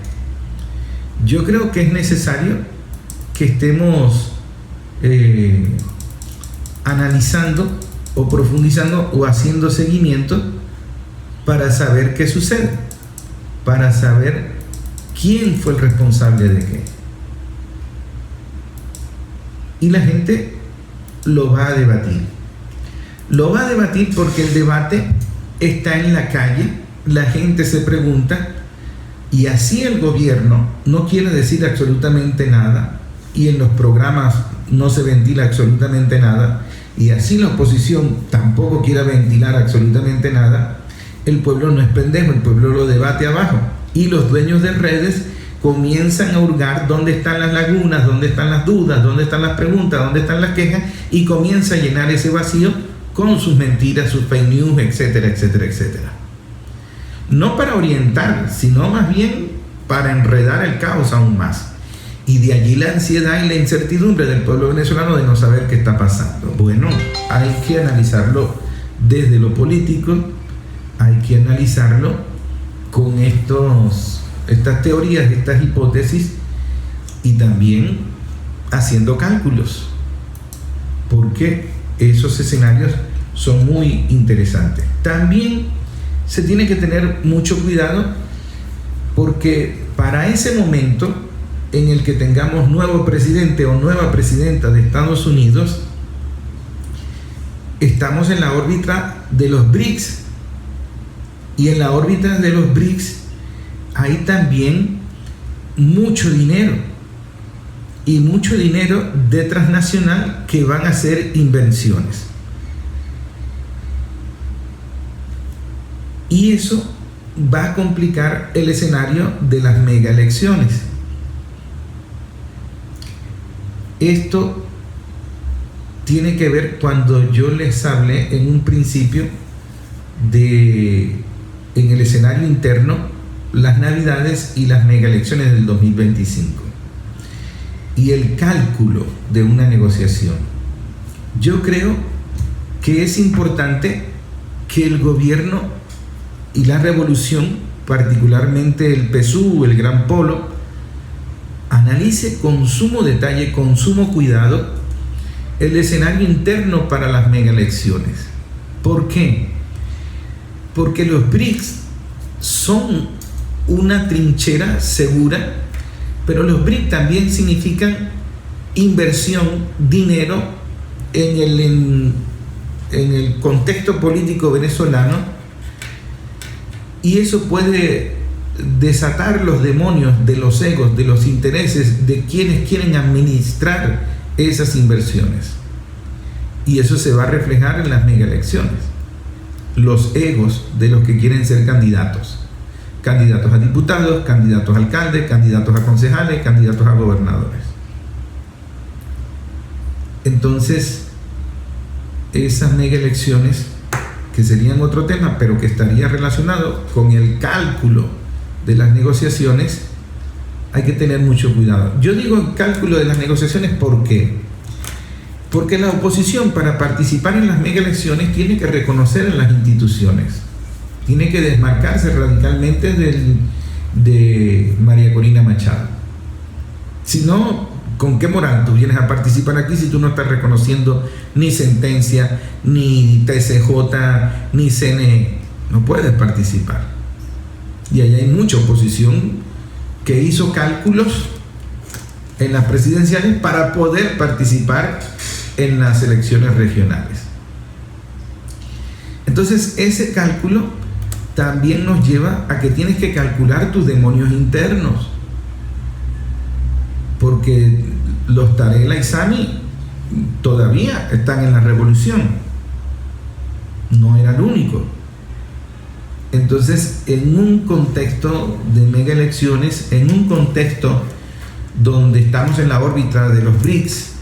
S1: Yo creo que es necesario que estemos analizando o profundizando o haciendo seguimiento para saber qué sucede, para saber quién fue el responsable de qué. Y la gente lo va a debatir. Lo va a debatir porque el debate está en la calle, la gente se pregunta, y así el gobierno no quiere decir absolutamente nada, y en los programas no se ventila absolutamente nada, y así la oposición tampoco quiere ventilar absolutamente nada. El pueblo no es pendejo, el pueblo lo debate abajo, y los dueños de redes comienzan a hurgar dónde están las lagunas, dónde están las dudas, dónde están las preguntas, dónde están las quejas, y comienza a llenar ese vacío con sus mentiras, sus fake news, etcétera, etcétera, etcétera. No para orientar, sino más bien para enredar el caos aún más. Y de allí la ansiedad y la incertidumbre del pueblo venezolano de no saber qué está pasando. Bueno, hay que analizarlo desde lo político, hay que analizarlo con estas teorías, estas hipótesis, y también haciendo cálculos, porque esos escenarios son muy interesantes. También se tiene que tener mucho cuidado, porque para ese momento en el que tengamos nuevo presidente o nueva presidenta de Estados Unidos, estamos en la órbita de los BRICS, y en la órbita de los BRICS hay también mucho dinero, y mucho dinero de transnacional que van a hacer inversiones. Y eso va a complicar el escenario de las mega elecciones. Esto tiene que ver cuando yo les hablé en un principio en el escenario interno, las navidades y las mega elecciones del 2025 y el cálculo de una negociación. Yo creo que es importante que el gobierno y la revolución, particularmente el PSUV, el Gran Polo, analice con sumo detalle, con sumo cuidado, el escenario interno para las megaelecciones. ¿Por qué? Porque los BRICS son una trinchera segura, pero los BRICS también significan inversión, dinero en el contexto político venezolano, y eso puede desatar los demonios de los egos, de los intereses de quienes quieren administrar esas inversiones, y eso se va a reflejar en las megaelecciones. Los egos de los que quieren ser candidatos a diputados, candidatos a alcaldes, candidatos a concejales, candidatos a gobernadores. Entonces, esas megaelecciones, que serían otro tema, pero que estaría relacionado con el cálculo de las negociaciones, hay que tener mucho cuidado. Yo digo el cálculo de las negociaciones, ¿por qué? Porque la oposición, para participar en las megaelecciones, tiene que reconocer en las instituciones, tiene que desmarcarse radicalmente de María Corina Machado. Si no, ¿con qué moral tú vienes a participar aquí si tú no estás reconociendo ni sentencia, ni TCJ, ni CNE? No puedes participar. Y ahí hay mucha oposición que hizo cálculos en las presidenciales para poder participar en las elecciones regionales. Entonces, ese cálculo también nos lleva a que tienes que calcular tus demonios internos, porque los Tarek y Sami todavía están en la revolución, no era el único. Entonces, en un contexto de mega elecciones, en un contexto donde estamos en la órbita de los BRICS,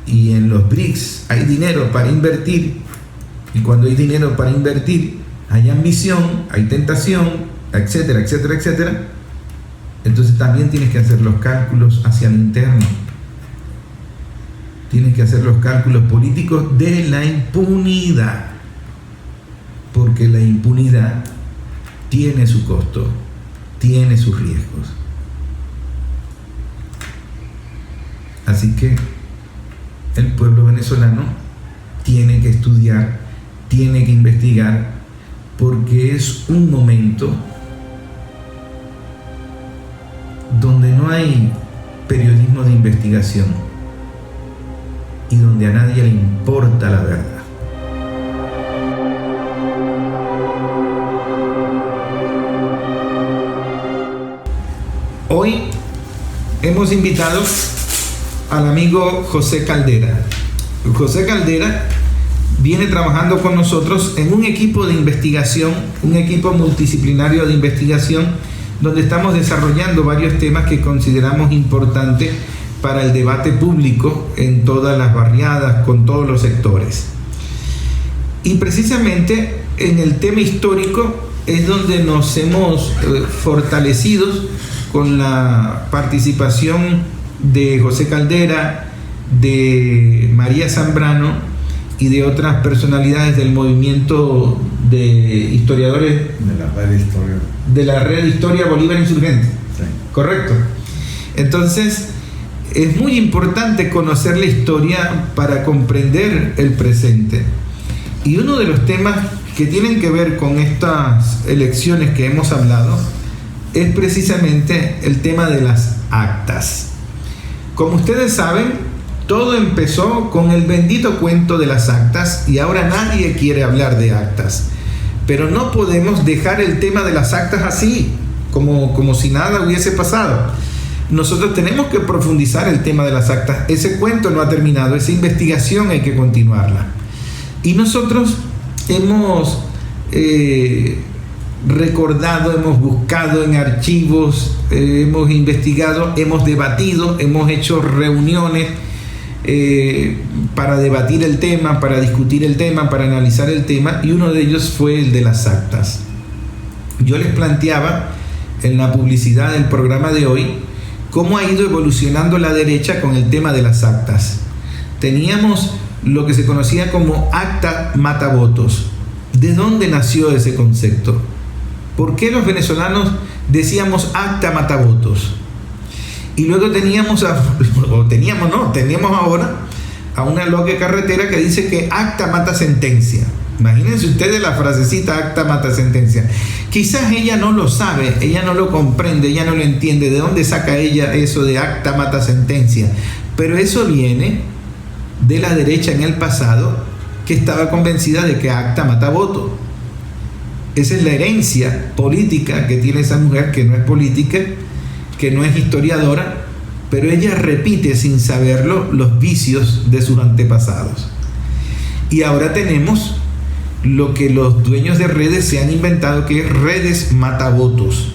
S1: y en los BRICS hay dinero para invertir, y cuando hay dinero para invertir hay ambición, hay tentación, etcétera, etcétera, etcétera. Entonces también tienes que hacer los cálculos hacia el interno, tienes que hacer los cálculos políticos de la impunidad, porque la impunidad tiene su costo, tiene sus riesgos. Así que el pueblo venezolano tiene que estudiar, tiene que investigar, porque es un momento donde no hay periodismo de investigación y donde a nadie le importa la verdad. Hoy hemos invitado al amigo José Caldera. José Caldera viene trabajando con nosotros en un equipo de investigación, un equipo multidisciplinario de investigación, donde estamos desarrollando varios temas que consideramos importantes para el debate público en todas las barriadas, con todos los sectores. Y precisamente en el tema histórico es donde nos hemos fortalecido con la participación de José Caldera, de María Zambrano y de otras personalidades del movimiento de historiadores de la red Historia Bolívar Insurgente. Sí. ¿Correcto? Entonces, es muy importante conocer la historia para comprender el presente. Y uno de los temas que tienen que ver con estas elecciones que hemos hablado es precisamente el tema de las actas. Como ustedes saben, todo empezó con el bendito cuento de las actas y ahora nadie quiere hablar de actas. Pero no podemos dejar el tema de las actas así, como si nada hubiese pasado. Nosotros tenemos que profundizar el tema de las actas. Ese cuento no ha terminado, esa investigación hay que continuarla. Y nosotros hemos recordado, hemos buscado en archivos, hemos investigado, hemos debatido, hemos hecho reuniones para debatir el tema, para discutir el tema, para analizar el tema, y uno de ellos fue el de las actas. Yo les planteaba en la publicidad del programa de hoy cómo ha ido evolucionando la derecha con el tema de las actas. Teníamos lo que se conocía como acta matavotos, ¿De dónde nació ese concepto? ¿Por qué los venezolanos decíamos acta matavotos? Y luego teníamos ahora a una loca carretera que dice que acta mata sentencia. Imagínense ustedes la frasecita acta mata sentencia. Quizás ella no lo sabe, ella no lo comprende, ella no lo entiende. ¿De dónde saca ella eso de acta mata sentencia? Pero eso viene de la derecha en el pasado, que estaba convencida de que acta mata voto. Esa es la herencia política que tiene esa mujer, que no es política, que no es historiadora, pero ella repite sin saberlo los vicios de sus antepasados. Y ahora tenemos lo que los dueños de redes se han inventado, que es redes matavotos.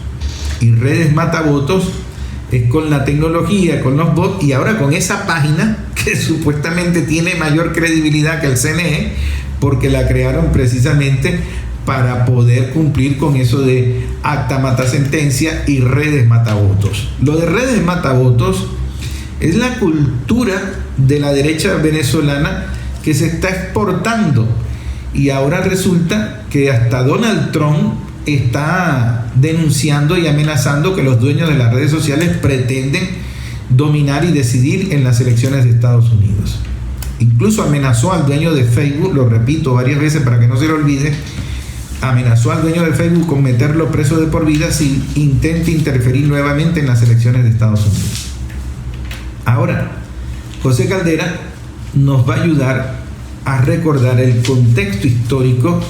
S1: Y redes matavotos es con la tecnología, con los bots, y ahora con esa página que supuestamente tiene mayor credibilidad que el CNE, porque la crearon precisamente para poder cumplir con eso de acta mata sentencia y redes matavotos. Lo de redes matavotos es la cultura de la derecha venezolana que se está exportando, y ahora resulta que hasta Donald Trump está denunciando y amenazando que los dueños de las redes sociales pretenden dominar y decidir en las elecciones de Estados Unidos. Incluso amenazó al dueño de Facebook, lo repito varias veces para que no se lo olvide, amenazó al dueño de Facebook con meterlo preso de por vida si intenta interferir nuevamente en las elecciones de Estados Unidos. Ahora, José Caldera nos va a ayudar a recordar el contexto histórico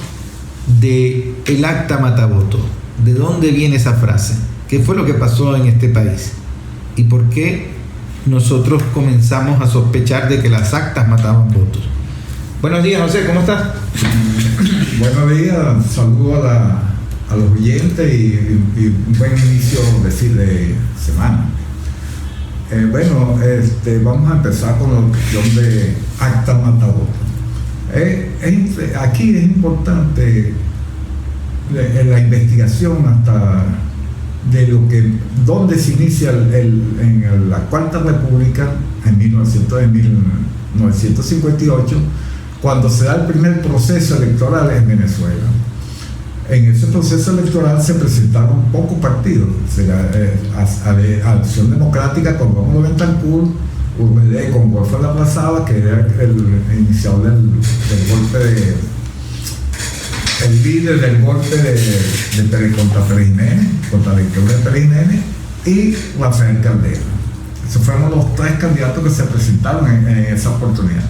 S1: de el acta matavoto. ¿De dónde viene esa frase? ¿Qué fue lo que pasó en este país? ¿Y por qué nosotros comenzamos a sospechar de que las actas mataban votos? Buenos días, José, ¿cómo estás?
S2: Buenos días, saludo a los oyentes y un buen inicio de semana. Vamos a empezar con la cuestión de acta matavoto. Aquí es importante en la investigación hasta de dónde se inicia en la Cuarta República en 1958, cuando se da el primer proceso electoral en Venezuela. En ese proceso electoral se presentaron pocos partidos, Acción Democrática con Rómulo Betancourt, URD con Wolfgang La Plazada, que era el iniciador del golpe el líder del golpe contra Pérez Jiménez, contra la dictadura de Pérez Jiménez, y Rafael Caldera. Esos fueron los tres candidatos que se presentaron en esa oportunidad.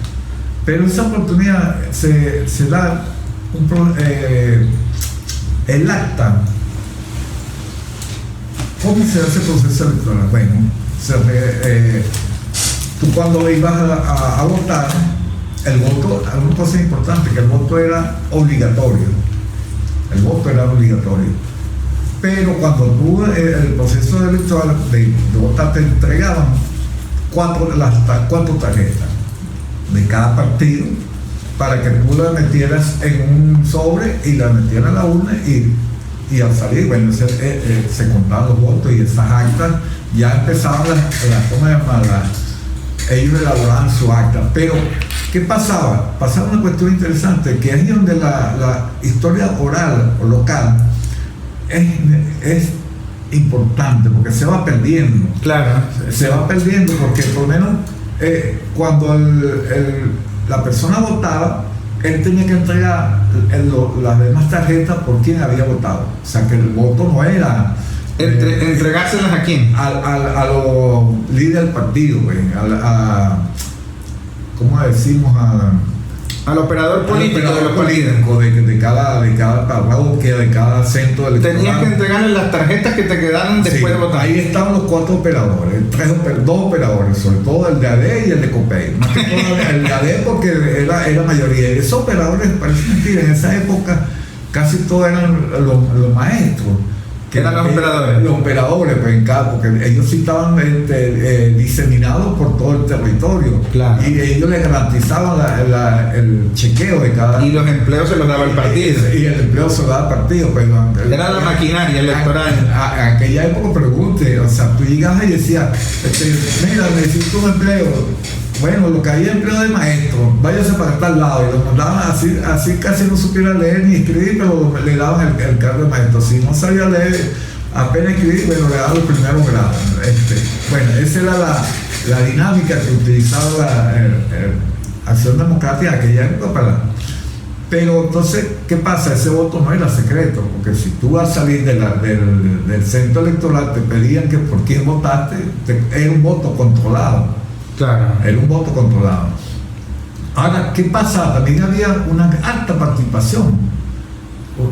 S2: Pero esa oportunidad se da el acta. ¿Cómo se hace el proceso electoral? Bueno, tú cuando ibas a votar, el voto, una cosa importante, que el voto era obligatorio. El voto era obligatorio. Pero cuando tú, el proceso electoral de votar, te entregaban cuatro tarjetas de cada partido para que tú la metieras en un sobre y la metieras en la urna, y al salir, bueno, se contaban los votos y esas actas ya empezaban ellos elaboraban su acta. Pero ¿qué pasaba? Pasaba una cuestión interesante, que es donde la historia oral o local es importante, porque se va perdiendo.
S1: Claro.
S2: Se va perdiendo porque por lo menos cuando la persona votaba, él tenía que entregar las demás tarjetas por quien había votado. O sea, que el voto no era...
S1: ¿Entregárselas a quién?
S2: A los líderes del partido, ¿cómo decimos?
S1: Al operador político de los partidos.
S2: De cada parroquia, de cada centro electoral.
S1: Tenías que entregarle las tarjetas que te quedaron después de votar.
S2: Ahí estaban los cuatro operadores, dos operadores, sobre todo el de AD y el de COPEI. Más que todo el de AD porque era mayoría. Esos operadores, parece mentira, en esa época casi todos eran los maestros.
S1: ¿Qué eran los operadores?
S2: Los operadores, pues, porque ellos sí estaban diseminados por todo el territorio. Claro. Y ellos les garantizaban el chequeo de cada...
S1: Y los empleos se los daba el partido.
S2: Y el empleo se lo daba el partido. Pues,
S1: era la maquinaria electoral.
S2: En aquella época, pregunte, o sea, tú llegabas y decías, mira, necesito un empleo. bueno, lo que había empleo de maestro, váyase para tal lado, y lo mandaban así casi no supiera leer ni escribir, pero le daban el cargo de maestro. Si no sabía leer, apenas escribir, bueno, le daban el primero grado. Bueno, esa era la dinámica que utilizaba la Acción Democrática de aquella época Pero entonces, ¿qué pasa? Ese voto no era secreto, porque si tú vas a salir del centro electoral, te pedían que por quién votaste, era un voto controlado.
S1: Claro.
S2: Era un voto controlado. Ahora, ¿qué pasa? También había una alta participación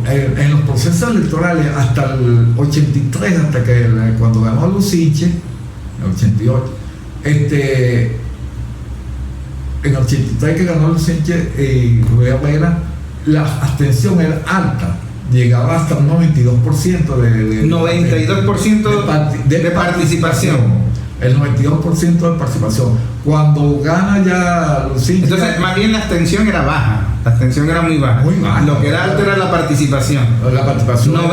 S2: en los procesos electorales hasta el 83, cuando ganó Lucinche, en el 88, en el 83 que ganó Lucinche y Rubén Herrera, la abstención era alta, llegaba hasta un 92% de
S1: 92% de participación.
S2: El 92% de participación. Cuando gana ya Lucinche.
S1: Entonces, más bien la abstención era baja. La abstención era muy baja.
S2: Muy baja.
S1: Lo que era alto era la participación.
S2: La participación.
S1: Más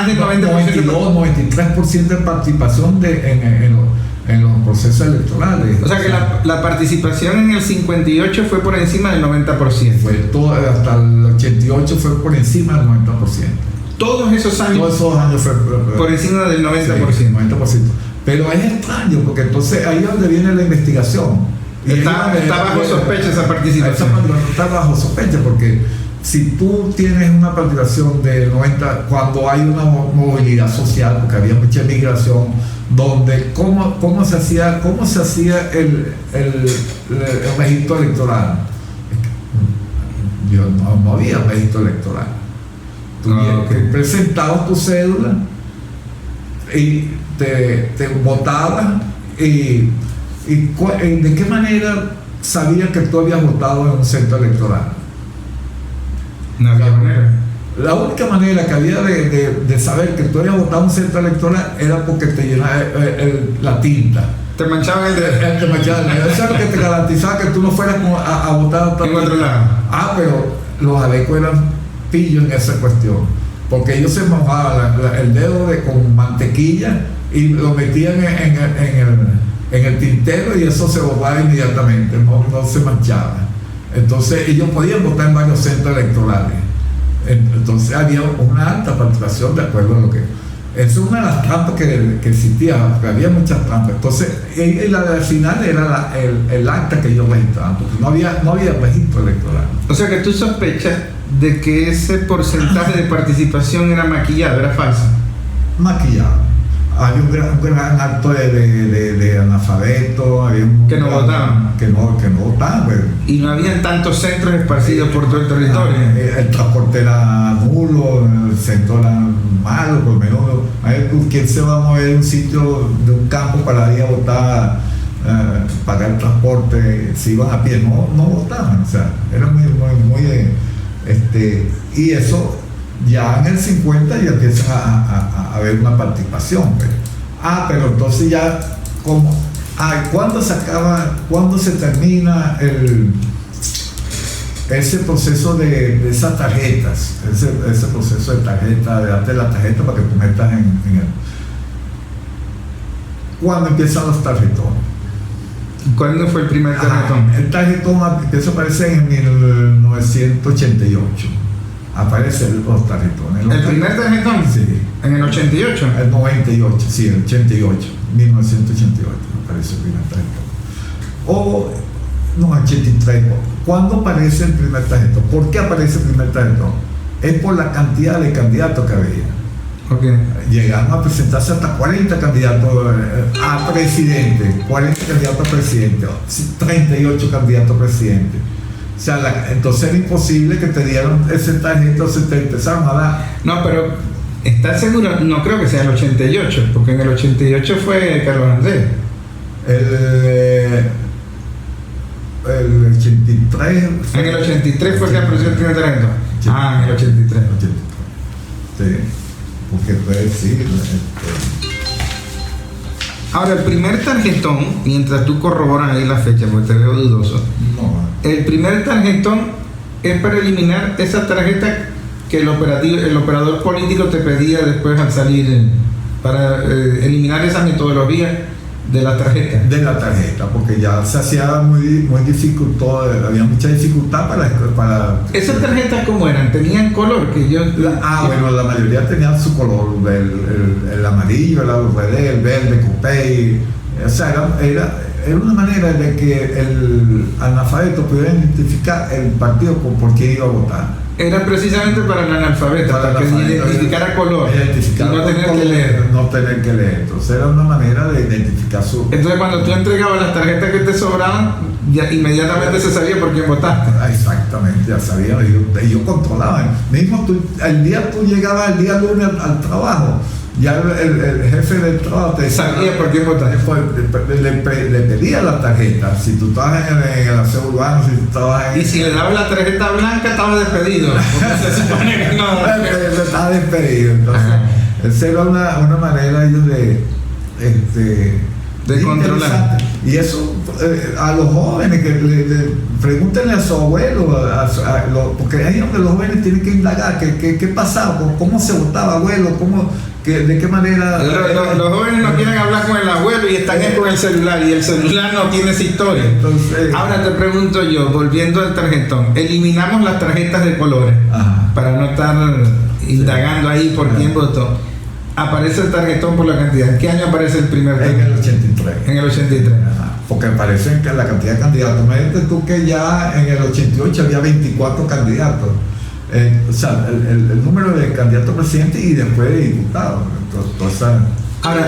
S1: del 90%.
S2: 93% de participación en los procesos electorales.
S1: O sea que la participación en el 58 fue por encima del 90%.
S2: Hasta el 88 fue por encima del 90%.
S1: Todos esos años
S2: fue
S1: por encima del 90%.
S2: Sí, 90%. Pero es extraño, porque entonces ahí es donde viene la investigación.
S1: Está bajo sospecha esa participación.
S2: Está bajo sospecha, porque si tú tienes una participación del 90%, cuando hay una movilidad social, porque había mucha migración, donde cómo se hacía el registro electoral. No había registro electoral. Tú presentabas tu cédula y te votaban, y de qué manera sabías que tú habías votado en un centro electoral.
S1: No había manera.
S2: La única manera que había de saber que tú habías votado en un centro electoral era porque te llenaba la tinta.
S1: Te manchaban el dedo.
S2: Eso es lo que te garantizaba que tú no fueras a votar
S1: en otro lado.
S2: Pero los alecos eran pillos en esa cuestión, porque ellos se mojaban el dedo con mantequilla y lo metían en el tintero, y eso se borraba inmediatamente, no se manchaba. Entonces ellos podían votar en varios centros electorales. Entonces había una alta participación de acuerdo a lo que... Esa es una de las trampas que existía, porque había muchas trampas. Entonces, al final era el acta que ellos registraban, porque no había registro electoral.
S1: O sea que tú sospechas de que ese porcentaje de participación era maquillado, era falso.
S2: Maquillado. Había un gran acto de analfabetos,
S1: que no votaban.
S2: Que no votaban. Pues.
S1: Y no habían tantos centros esparcidos por todo el territorio.
S2: El transporte era nulo, el centro era malo, por lo menos. ¿Quién se va a mover de un sitio, de un campo para ir a votar, pagar el transporte? Si iban a pie, no votaban. O sea, era muy y eso. Ya en el 50 ya empiezan a haber una participación. Pero entonces ya, ¿cuándo se termina ese proceso de esas tarjetas? Ese proceso de tarjeta, de darte la tarjeta para que tú metas en el... ¿Cuándo empiezan los tarjetones?
S1: ¿Cuándo fue el primer tarjetón?
S2: El tarjetón empieza a aparecer en 1988. Aparecen los tarjetones.
S1: ¿El primer tarjetón?
S2: Sí.
S1: ¿En el 88?
S2: El 98, sí, el 88, 1988 aparece el primer tarjetón. No, 83. ¿Cuándo aparece el primer tarjetón? ¿Por qué aparece el primer tarjetón? Es por la cantidad de candidatos que había.
S1: Okay.
S2: Llegaron a presentarse hasta 40 candidatos a presidente, 40 candidatos a presidente, 38 candidatos a presidente. O sea, entonces era imposible que te dieran ese tarjeta, se te empezaron a dar.
S1: No, pero ¿estás seguro? No creo que sea el 88, porque en el 88 fue Carlos Andrés.
S2: El 83.
S1: En el 83 fue que apareció el primer tarjetón. En el 83.
S2: Sí, porque puede decir.
S1: Ahora, el primer tarjetón, mientras tú corroboras ahí la fecha, porque te veo dudoso.
S2: No.
S1: El primer tarjetón es para eliminar esa tarjeta que el operador político te pedía después al salir, para eliminar esa metodología de la tarjeta.
S2: De la tarjeta, porque ya se hacía muy dificultoso, había mucha dificultad para
S1: ¿Esas tarjetas cómo eran? ¿Tenían color?
S2: Bueno, la mayoría tenían su color, el amarillo, el verde, copé, o sea, era una manera de que el analfabeto pudiera identificar el partido por quién iba a votar.
S1: Era precisamente para el analfabeto, para que identificara color y no tener que leer.
S2: No tener que leer. Entonces era una manera de identificar su...
S1: Entonces cuando tú entregabas las tarjetas que te sobraban, ya inmediatamente se sabía por quién votaste.
S2: Exactamente, ya sabía. Ellos controlaban. Mismo el día tú llegabas el día lunes al trabajo, ya el jefe del trabajo te
S1: sabía por quién votaste.
S2: Le pedía la tarjeta. Si tú estabas en el aseo urbano, si tú estabas
S1: y si le dabas la tarjeta blanca, estaba despedido. Porque se supone que no.
S2: Estaba despedido. Entonces, esa era una manera ellos de
S1: controlar.
S2: Y eso a los jóvenes que pregúntenle a su abuelo, porque ahí es donde los jóvenes tienen que indagar qué pasaba, cómo se votaba abuelo, de qué manera.
S1: Los jóvenes no quieren hablar con el abuelo y están con el celular, y el celular no tiene esa historia.
S2: Entonces,
S1: ahora te pregunto yo, volviendo al tarjetón, eliminamos las tarjetas de colores para no estar indagando ahí por quién votó. Aparece el tarjetón por la cantidad. ¿En qué año aparece el primer tarjetón?
S2: En el 83.
S1: En el 83.
S2: Porque aparecen que la cantidad de candidatos. Imagínate tú que ya en el 88 había 24 candidatos. O sea, el número de candidatos presidentes y después de diputados. Entonces,
S1: ahora,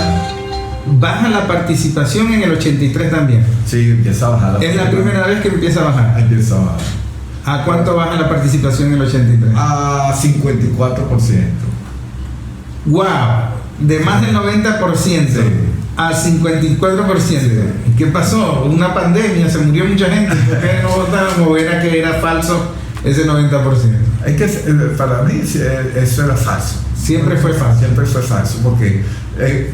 S1: ¿baja la participación en el 83 también?
S2: Sí, empieza a bajar.
S1: ¿Es la primera vez que empieza a bajar?
S2: Empieza a bajar.
S1: ¿A cuánto baja la participación en el 83?
S2: A 54%.
S1: ¡Wow! De más del 90%
S2: sí.
S1: A 54%. Sí. ¿Qué pasó? Una pandemia, se murió mucha gente. ¿Por qué no votaron o era que era falso ese 90%?
S2: Es que para mí eso era falso.
S1: Siempre fue falso.
S2: Siempre fue falso, porque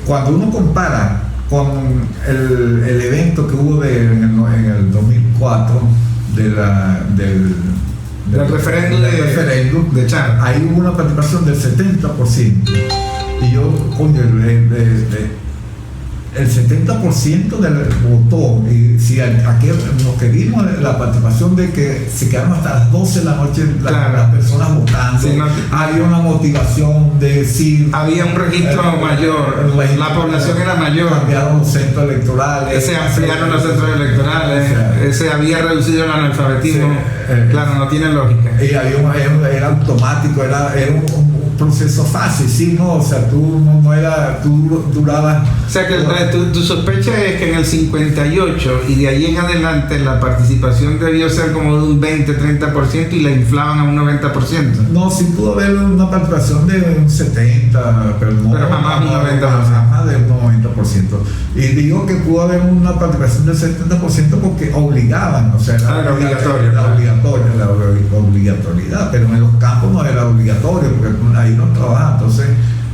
S2: cuando uno compara con el evento que hubo en el 2004 del referéndum
S1: de Char,
S2: ahí hubo una participación del 70%. Y yo, coño, el 70% votó. Y si aquí nos querimos la participación de que se quedaron hasta las 12 de la noche las personas votando,
S1: sí,
S2: había una motivación de decir,
S1: había un registro mayor, la población era mayor,
S2: cambiaron los centros electorales,
S1: se ampliaron los centros electorales, se había reducido el analfabetismo. Claro, no tiene lógica.
S2: Y era automático, era un proceso fácil, sí, no, o sea, tú durabas.
S1: O sea que tu sospecha es que en el 58 y de ahí en adelante la participación debió ser como de un 20-30% y la inflaban a un 90%.
S2: No, sí pudo haber una participación de un 70%, pero
S1: jamás un 90%.
S2: Jamás de un 90%. Y digo que pudo haber una participación del 70% porque obligaban, o sea,
S1: era obligatorio.
S2: La obligatoriedad, pero en los campos no era obligatorio, porque ahí no trabajaba, entonces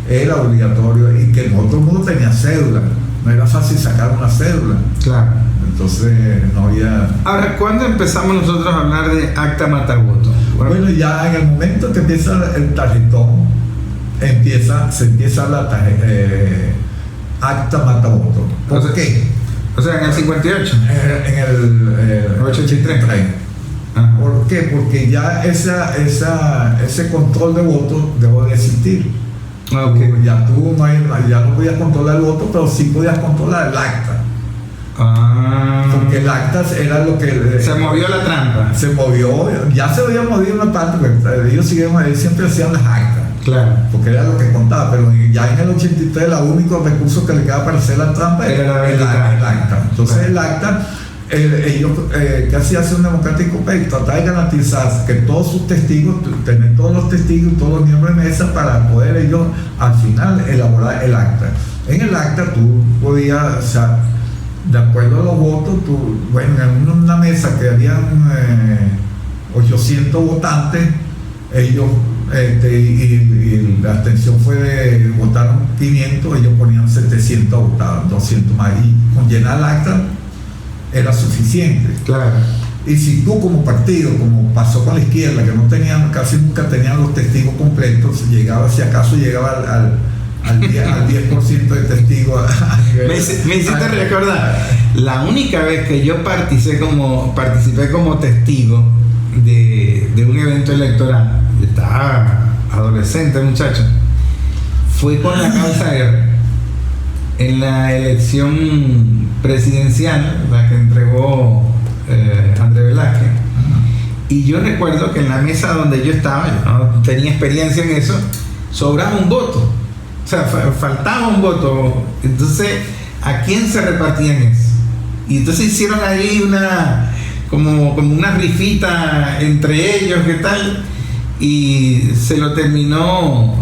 S2: era obligatorio, y que no todo el mundo tenía cédula, no era fácil sacar una cédula.
S1: Claro.
S2: Entonces no había.
S1: Ahora, ¿cuándo empezamos nosotros a hablar de acta matavoto?
S2: Bueno, ya en el momento que empieza el tarjetón, se empieza la acta matavoto. ¿Por qué?
S1: O sea, en el 58.
S2: En el
S1: 83.
S2: ¿Por qué? Porque ya ese control de votos dejó de existir.
S1: Okay.
S2: Ya no podías controlar el voto, pero sí podías controlar el acta. Porque el acta era lo que...
S1: se movió la trampa.
S2: Se movió, ya se había movido una parte, porque ellos siempre hacían las actas.
S1: Claro.
S2: Porque era lo que contaba, pero ya en el 83 el único recurso que le quedaba para hacer la trampa era el acta. Entonces claro. El acta... ellos casi hacen un democrático país, tratar de garantizar que todos sus testigos, tener todos los testigos y todos los miembros de mesa para poder ellos al final elaborar el acta. En el acta tú podías, o sea, de acuerdo a los votos, en una mesa que habían 800 votantes, ellos y la abstención votaron 500, ellos ponían 700 votados, 200 más, y con llenar el acta era suficiente.
S1: Claro.
S2: Y si tú como partido, como pasó con la izquierda, que casi nunca tenían los testigos completos, si acaso llegaba al 10% de testigos.
S1: Me hiciste recordar, la única vez que yo participé como testigo de un evento electoral, yo estaba adolescente, muchacho, fue con la causa R en la elección presidencial, la que entregó Andrés Velázquez. Y yo recuerdo que en la mesa donde yo estaba, yo no tenía experiencia en eso, sobraba un voto. O sea, faltaba un voto. Entonces, ¿a quién se repartían eso? Y entonces hicieron ahí como una rifita entre ellos, ¿qué tal? Y se lo terminó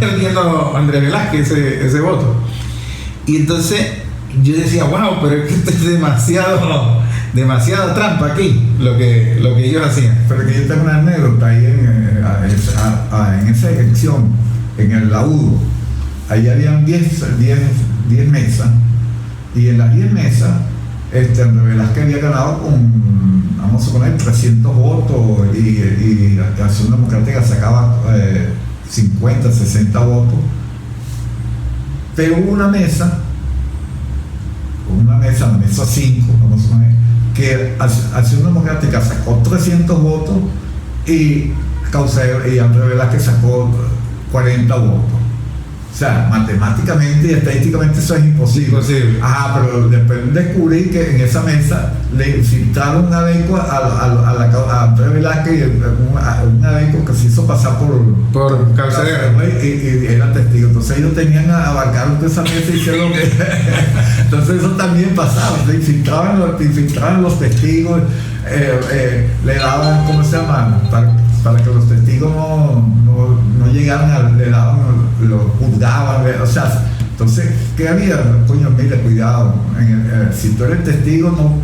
S1: perdiendo Andrés Velázquez ese voto. Y entonces yo decía, wow, pero es que esto es demasiado trampa aquí, lo que ellos hacían.
S2: Pero que yo tengo una anécdota ahí en esa elección, en el laudo. Ahí habían 10 mesas, y en las 10 mesas Andrés Velázquez había ganado con, vamos a poner, 300 votos, y la Acción Democrática sacaba 50, 60 votos. Pero hubo una mesa, la mesa 5, vamos a poner, que Acción Democrática sacó 300 votos y Andrés Velázquez sacó 40 votos. O sea, matemáticamente y estadísticamente eso es imposible. Ajá, pero después descubrí que en esa mesa le infiltraron un adeco a Andrés Velázquez, un adeco que se hizo pasar por
S1: causa
S2: y era testigo. Entonces ellos tenían abarcaron toda esa mesa y hicieron entonces eso también pasaba, infiltraban los testigos, le daban, ¿cómo se llama? Para que los testigos no llegaran le daban, lo juzgaban, o sea, entonces, ¿qué había? Coño, mira, cuidado, si tú eres testigo, no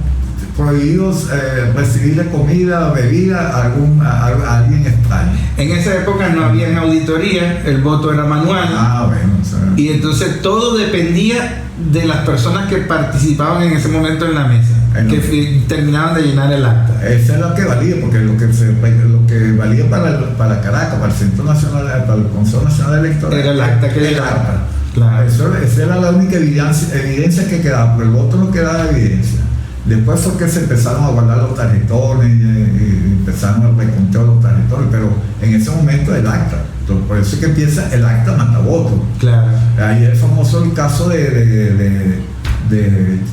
S2: prohibidos recibirle comida, bebida a alguien extraño.
S1: En esa época no había auditoría, el voto era manual.
S2: Bueno, o sea,
S1: y entonces todo dependía de las personas que participaban en ese momento en la mesa, que terminaban de llenar el acta.
S2: Eso es lo que valía, porque lo que valía para Caracas, para el Centro Nacional, para el Consejo Nacional Electoral,
S1: era el acta que
S2: llegaba.
S1: Claro.
S2: Esa era la única evidencia que quedaba, pero el voto no quedaba evidencia. Después fue que se empezaron a guardar los tarjetones y empezaron a reconteo los tarjetones, pero en ese momento el acta. Entonces, por eso es que empieza el acta matavotos.
S1: Claro.
S2: Ahí es famoso el caso de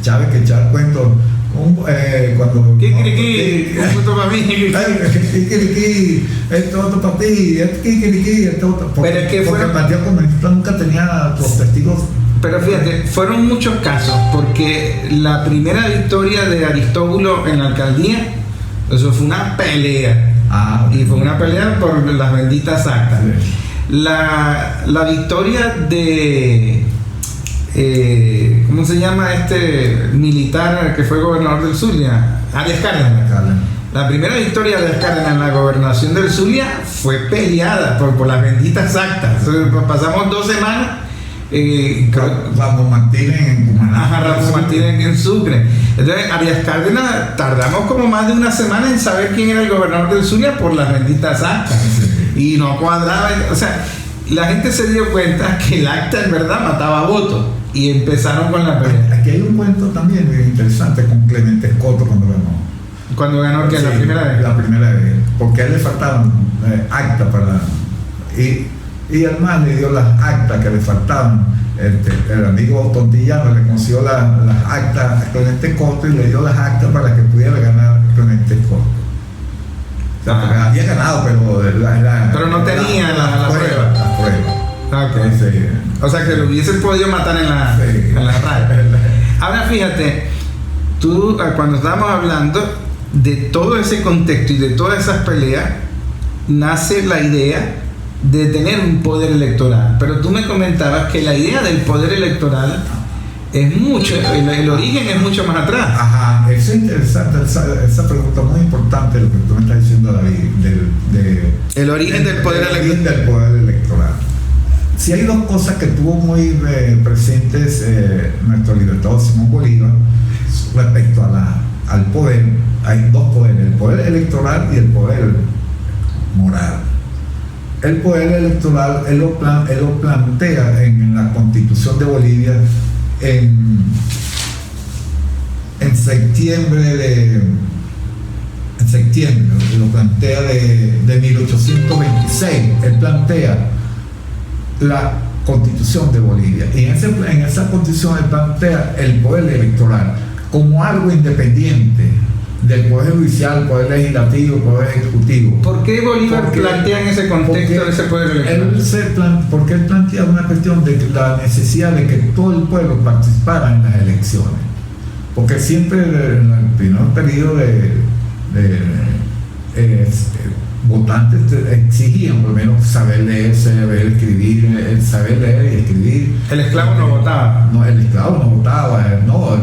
S2: Chávez, que Chávez cuento cuando
S1: Kikiriki, un voto para mí.
S2: Kikiriki, este voto para ti, Kikiriki, este voto. Porque el Partido Comunista nunca tenía los testigos.
S1: Pero fíjate, fueron muchos casos, porque la primera victoria de Aristóbulo en la alcaldía, eso fue una pelea. Y fue una pelea por las benditas actas. Sí. La victoria de ¿cómo se llama este militar que fue gobernador del Zulia? Arias Cárdenas. La primera victoria de Arias Cárdenas en la gobernación del Zulia fue peleada por las benditas actas. Pasamos 2 semanas.
S2: Ramos Martínez en Cumaná.
S1: Ramos Martínez en Sucre. Entonces, Arias Cárdenas, tardamos como más de 1 semana en saber quién era el gobernador del Zulia por las benditas actas. Sí. Y no cuadraba. O sea, la gente se dio cuenta que el acta en verdad mataba votos. Y empezaron con la pelea.
S2: Aquí hay un cuento también muy interesante con Clemente Escoto cuando ganó.
S1: ¿Cuándo ganó? ¿Qué?
S2: Sí,
S1: ¿La primera vez?
S2: La primera vez. Porque a él le faltaban actas para... Y además le dio las actas que le faltaban. El amigo Tontillano le consiguió las actas a Clemente Escoto y le dio las actas para que pudiera ganar Clemente Escoto. O sea, porque había ganado, pero
S1: no tenía la prueba.
S2: La prueba.
S1: Okay.
S2: Sí.
S1: O sea, que lo hubiesen podido matar en la radio. Ahora fíjate, tú cuando estábamos hablando de todo ese contexto y de todas esas peleas, nace la idea de tener un poder electoral. Pero tú me comentabas que la idea del poder electoral es mucho, el origen es mucho más atrás.
S2: Ajá, eso es interesante, esa pregunta muy importante, lo que tú me estás diciendo, David,
S1: el origen del poder
S2: electoral. Si hay 2 cosas que tuvo muy presentes nuestro libertador Simón Bolívar respecto al poder. Hay 2 poderes, el poder electoral y el poder moral. el poder electoral, él lo plantea en la Constitución de Bolivia en septiembre, lo plantea de 1826. Él plantea la Constitución de Bolivia, y en esa Constitución él plantea el poder electoral como algo independiente del poder judicial, poder legislativo, poder ejecutivo.
S1: ¿Por qué Bolívar plantea en ese contexto ese poder electoral?
S2: Porque él plantea una cuestión de la necesidad de que todo el pueblo participara en las elecciones, porque siempre en el primer periodo votantes exigían por lo menos saber leer, saber escribir, saber leer y escribir.
S1: El esclavo no votaba.
S2: No, el esclavo no votaba, no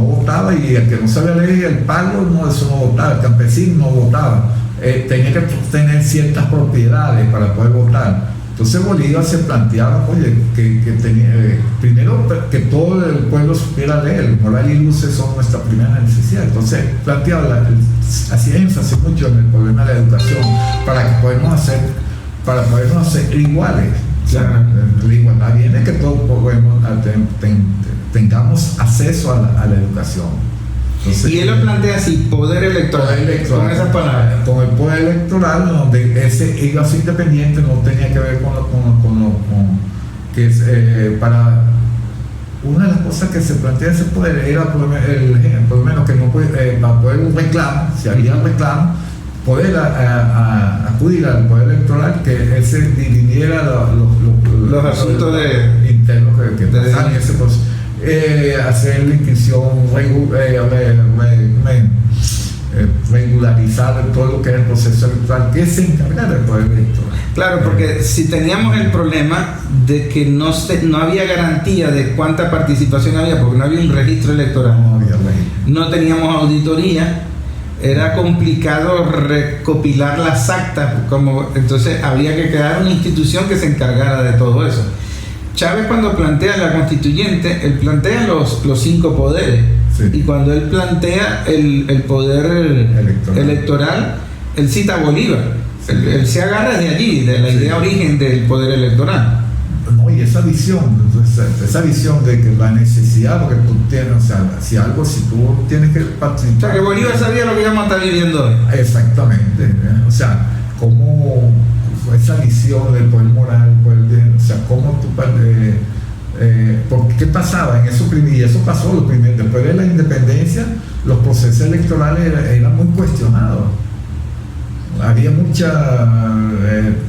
S2: votaba, y el que no sabía leer el palo, no, eso no votaba, el campesino no votaba. Tenía que tener ciertas propiedades para poder votar. Entonces Bolívar se planteaba, oye, que tenía, primero que todo el pueblo supiera leer, moral y luces son nuestra primera necesidad. Entonces planteaba, hacía énfasis mucho en el problema de la educación para podernos hacer iguales. Claro. La igualdad viene que todos tengamos acceso a la educación. Entonces,
S1: y él lo plantea así, poder electoral, con esas palabras.
S2: Con el poder electoral, donde ese iba a ser independiente, no tenía que ver con que es para una de las cosas que se plantea ese poder era por lo menos que no puede, para poder un reclamo, si había un reclamo, poder acudir al poder electoral, que ese dirimiera
S1: los asuntos
S2: internos que pasan en ese proceso. Hacer la inscripción, regularizar todo lo que es el proceso electoral, que se encarga del poder electoral.
S1: Claro, porque si teníamos el problema de que no había garantía de cuánta participación había, porque no había un registro electoral, no teníamos auditoría, era complicado recopilar las actas, entonces había que crear una institución que se encargara de todo eso. Chávez, cuando plantea la constituyente, él plantea los 5 poderes, sí. Y cuando él plantea el poder electoral, él cita a Bolívar, sí. Él se agarra de allí, de la idea origen del poder electoral.
S2: No, y esa visión de que la necesidad, porque tú tienes, o sea, si tú tienes que participar.
S1: O sea, que Bolívar sabía lo que íbamos a estar viviendo hoy.
S2: Exactamente, o sea, cómo esa visión del poder moral, o sea, cómo tú, ¿qué pasaba en eso? Y eso pasó después de la independencia, los procesos electorales eran muy cuestionados. Había mucha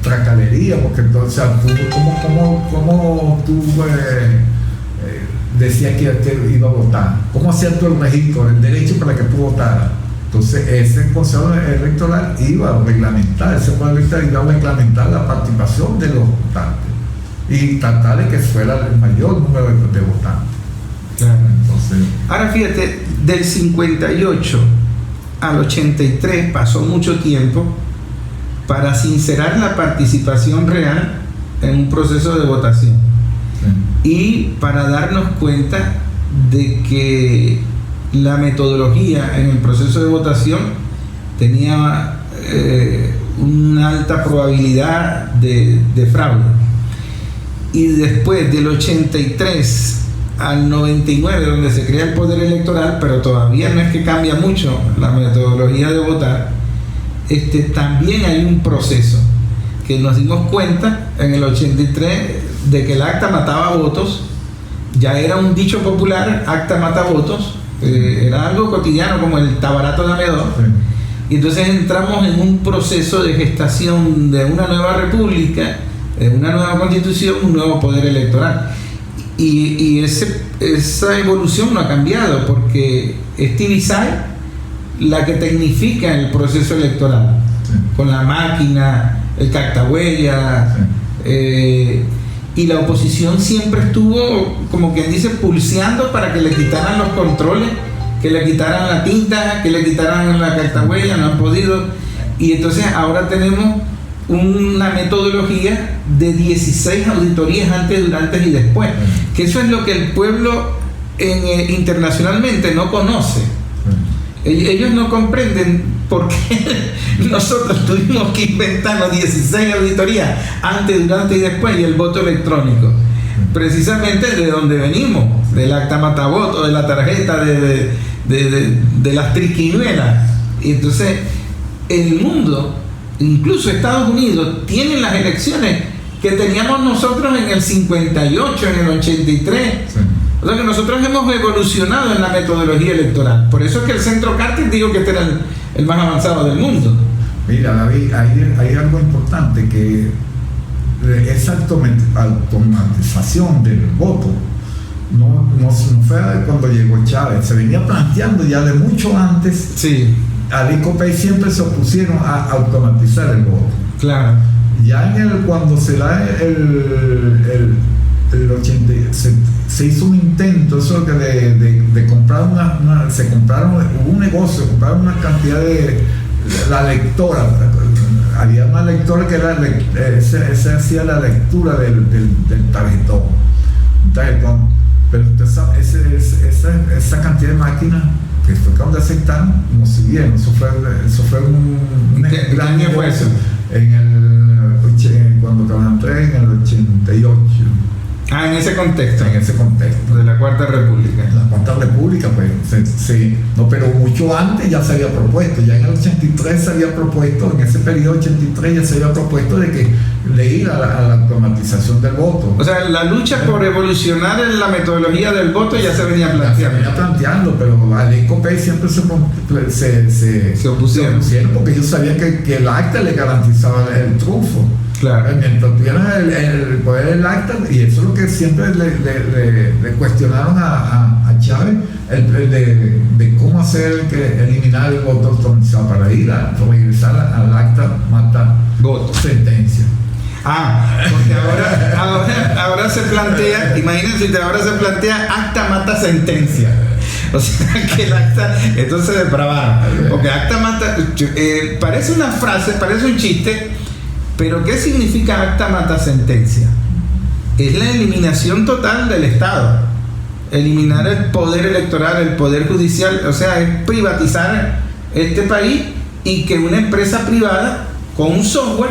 S2: tracalería, porque entonces, o sea, ¿cómo tú decías que iba a votar? ¿Cómo hacías tú el registro, el derecho para que tú votaras? Entonces ese consejo electoral iba a reglamentar, la participación de los votantes y tratar de que fuera el mayor número de votantes.
S1: Claro. Entonces, ahora fíjate, del 58 al 83 pasó mucho tiempo para sincerar la participación real en un proceso de votación, sí. Y para darnos cuenta de que la metodología en el proceso de votación tenía una alta probabilidad de fraude. Y después del 83 al 99, donde se crea el poder electoral, pero todavía no es que cambia mucho la metodología de votar, también hay un proceso que nos dimos cuenta en el 83 de que el acta mataba votos. Ya era un dicho popular, acta mata votos. Era algo cotidiano, como el tabarato lamedor, sí. Y entonces entramos en un proceso de gestación de una nueva república, una nueva constitución, un nuevo poder electoral, y esa evolución no ha cambiado, porque es Tibisay la que tecnifica el proceso electoral, sí. Con la máquina, el cartahuella, sí. Y la oposición siempre estuvo, como quien dice, pulseando para que le quitaran los controles, que le quitaran la tinta, que le quitaran la cartahuella, no han podido. Y entonces ahora tenemos una metodología de 16 auditorías antes, durante y después, que eso es lo que el pueblo internacionalmente no conoce. Ellos no comprenden porque nosotros tuvimos que inventarnos 16 auditorías antes, durante y después, y el voto electrónico. Precisamente de donde venimos, del acta matavoto, de la tarjeta, de las triquiñuelas. Y entonces, el mundo, incluso Estados Unidos, tienen las elecciones que teníamos nosotros en el 58, en el 83. Sí. O sea que nosotros hemos evolucionado en la metodología electoral. Por eso es que el Centro Carter dijo que este era el más avanzado del mundo.
S2: Mira, David, hay algo importante, que esa automatización del voto no fue cuando llegó Chávez, se venía planteando ya de mucho antes.
S1: Sí.
S2: Al ICOPEI siempre se opusieron a automatizar el voto.
S1: Claro.
S2: Ya cuando se da el 80, se hizo un intento eso de comprar hubo un negocio, se compraron una cantidad la lectora. Había una lectora que era se hacía la lectura del tarjetón. Pero esa cantidad de máquinas que fue cuando aceptaron, no siguieron. Eso fue un gran
S1: año fue eso.
S2: Cuando entré en el 88.
S1: En ese contexto.
S2: En ese contexto.
S1: De la Cuarta República.
S2: La Cuarta República, pues, sí. No, pero mucho antes ya se había propuesto. Ya en el 83 se había propuesto, en ese periodo 83 ya se había propuesto de ir a la automatización del voto.
S1: O sea, la lucha por evolucionar en la metodología del voto ya se venía planteando.
S2: Pero al ICOPEI siempre se opusieron porque ellos sabían que el acta le garantizaba el triunfo.
S1: Claro.
S2: Mientras tuvieran el poder del acta, y eso es lo que siempre le cuestionaron a Chávez, de cómo hacer eliminar el voto automatizado para regresar al acta mata
S1: voto
S2: sentencia.
S1: Porque ahora se plantea, imagínense, ahora se plantea acta mata sentencia. O sea que el acta, entonces depravaron. Porque acta mata, parece una frase, parece un chiste, pero ¿qué significa acta mata sentencia? Es la eliminación total del Estado. Eliminar el poder electoral, el poder judicial, o sea, es privatizar este país y que una empresa privada con un software,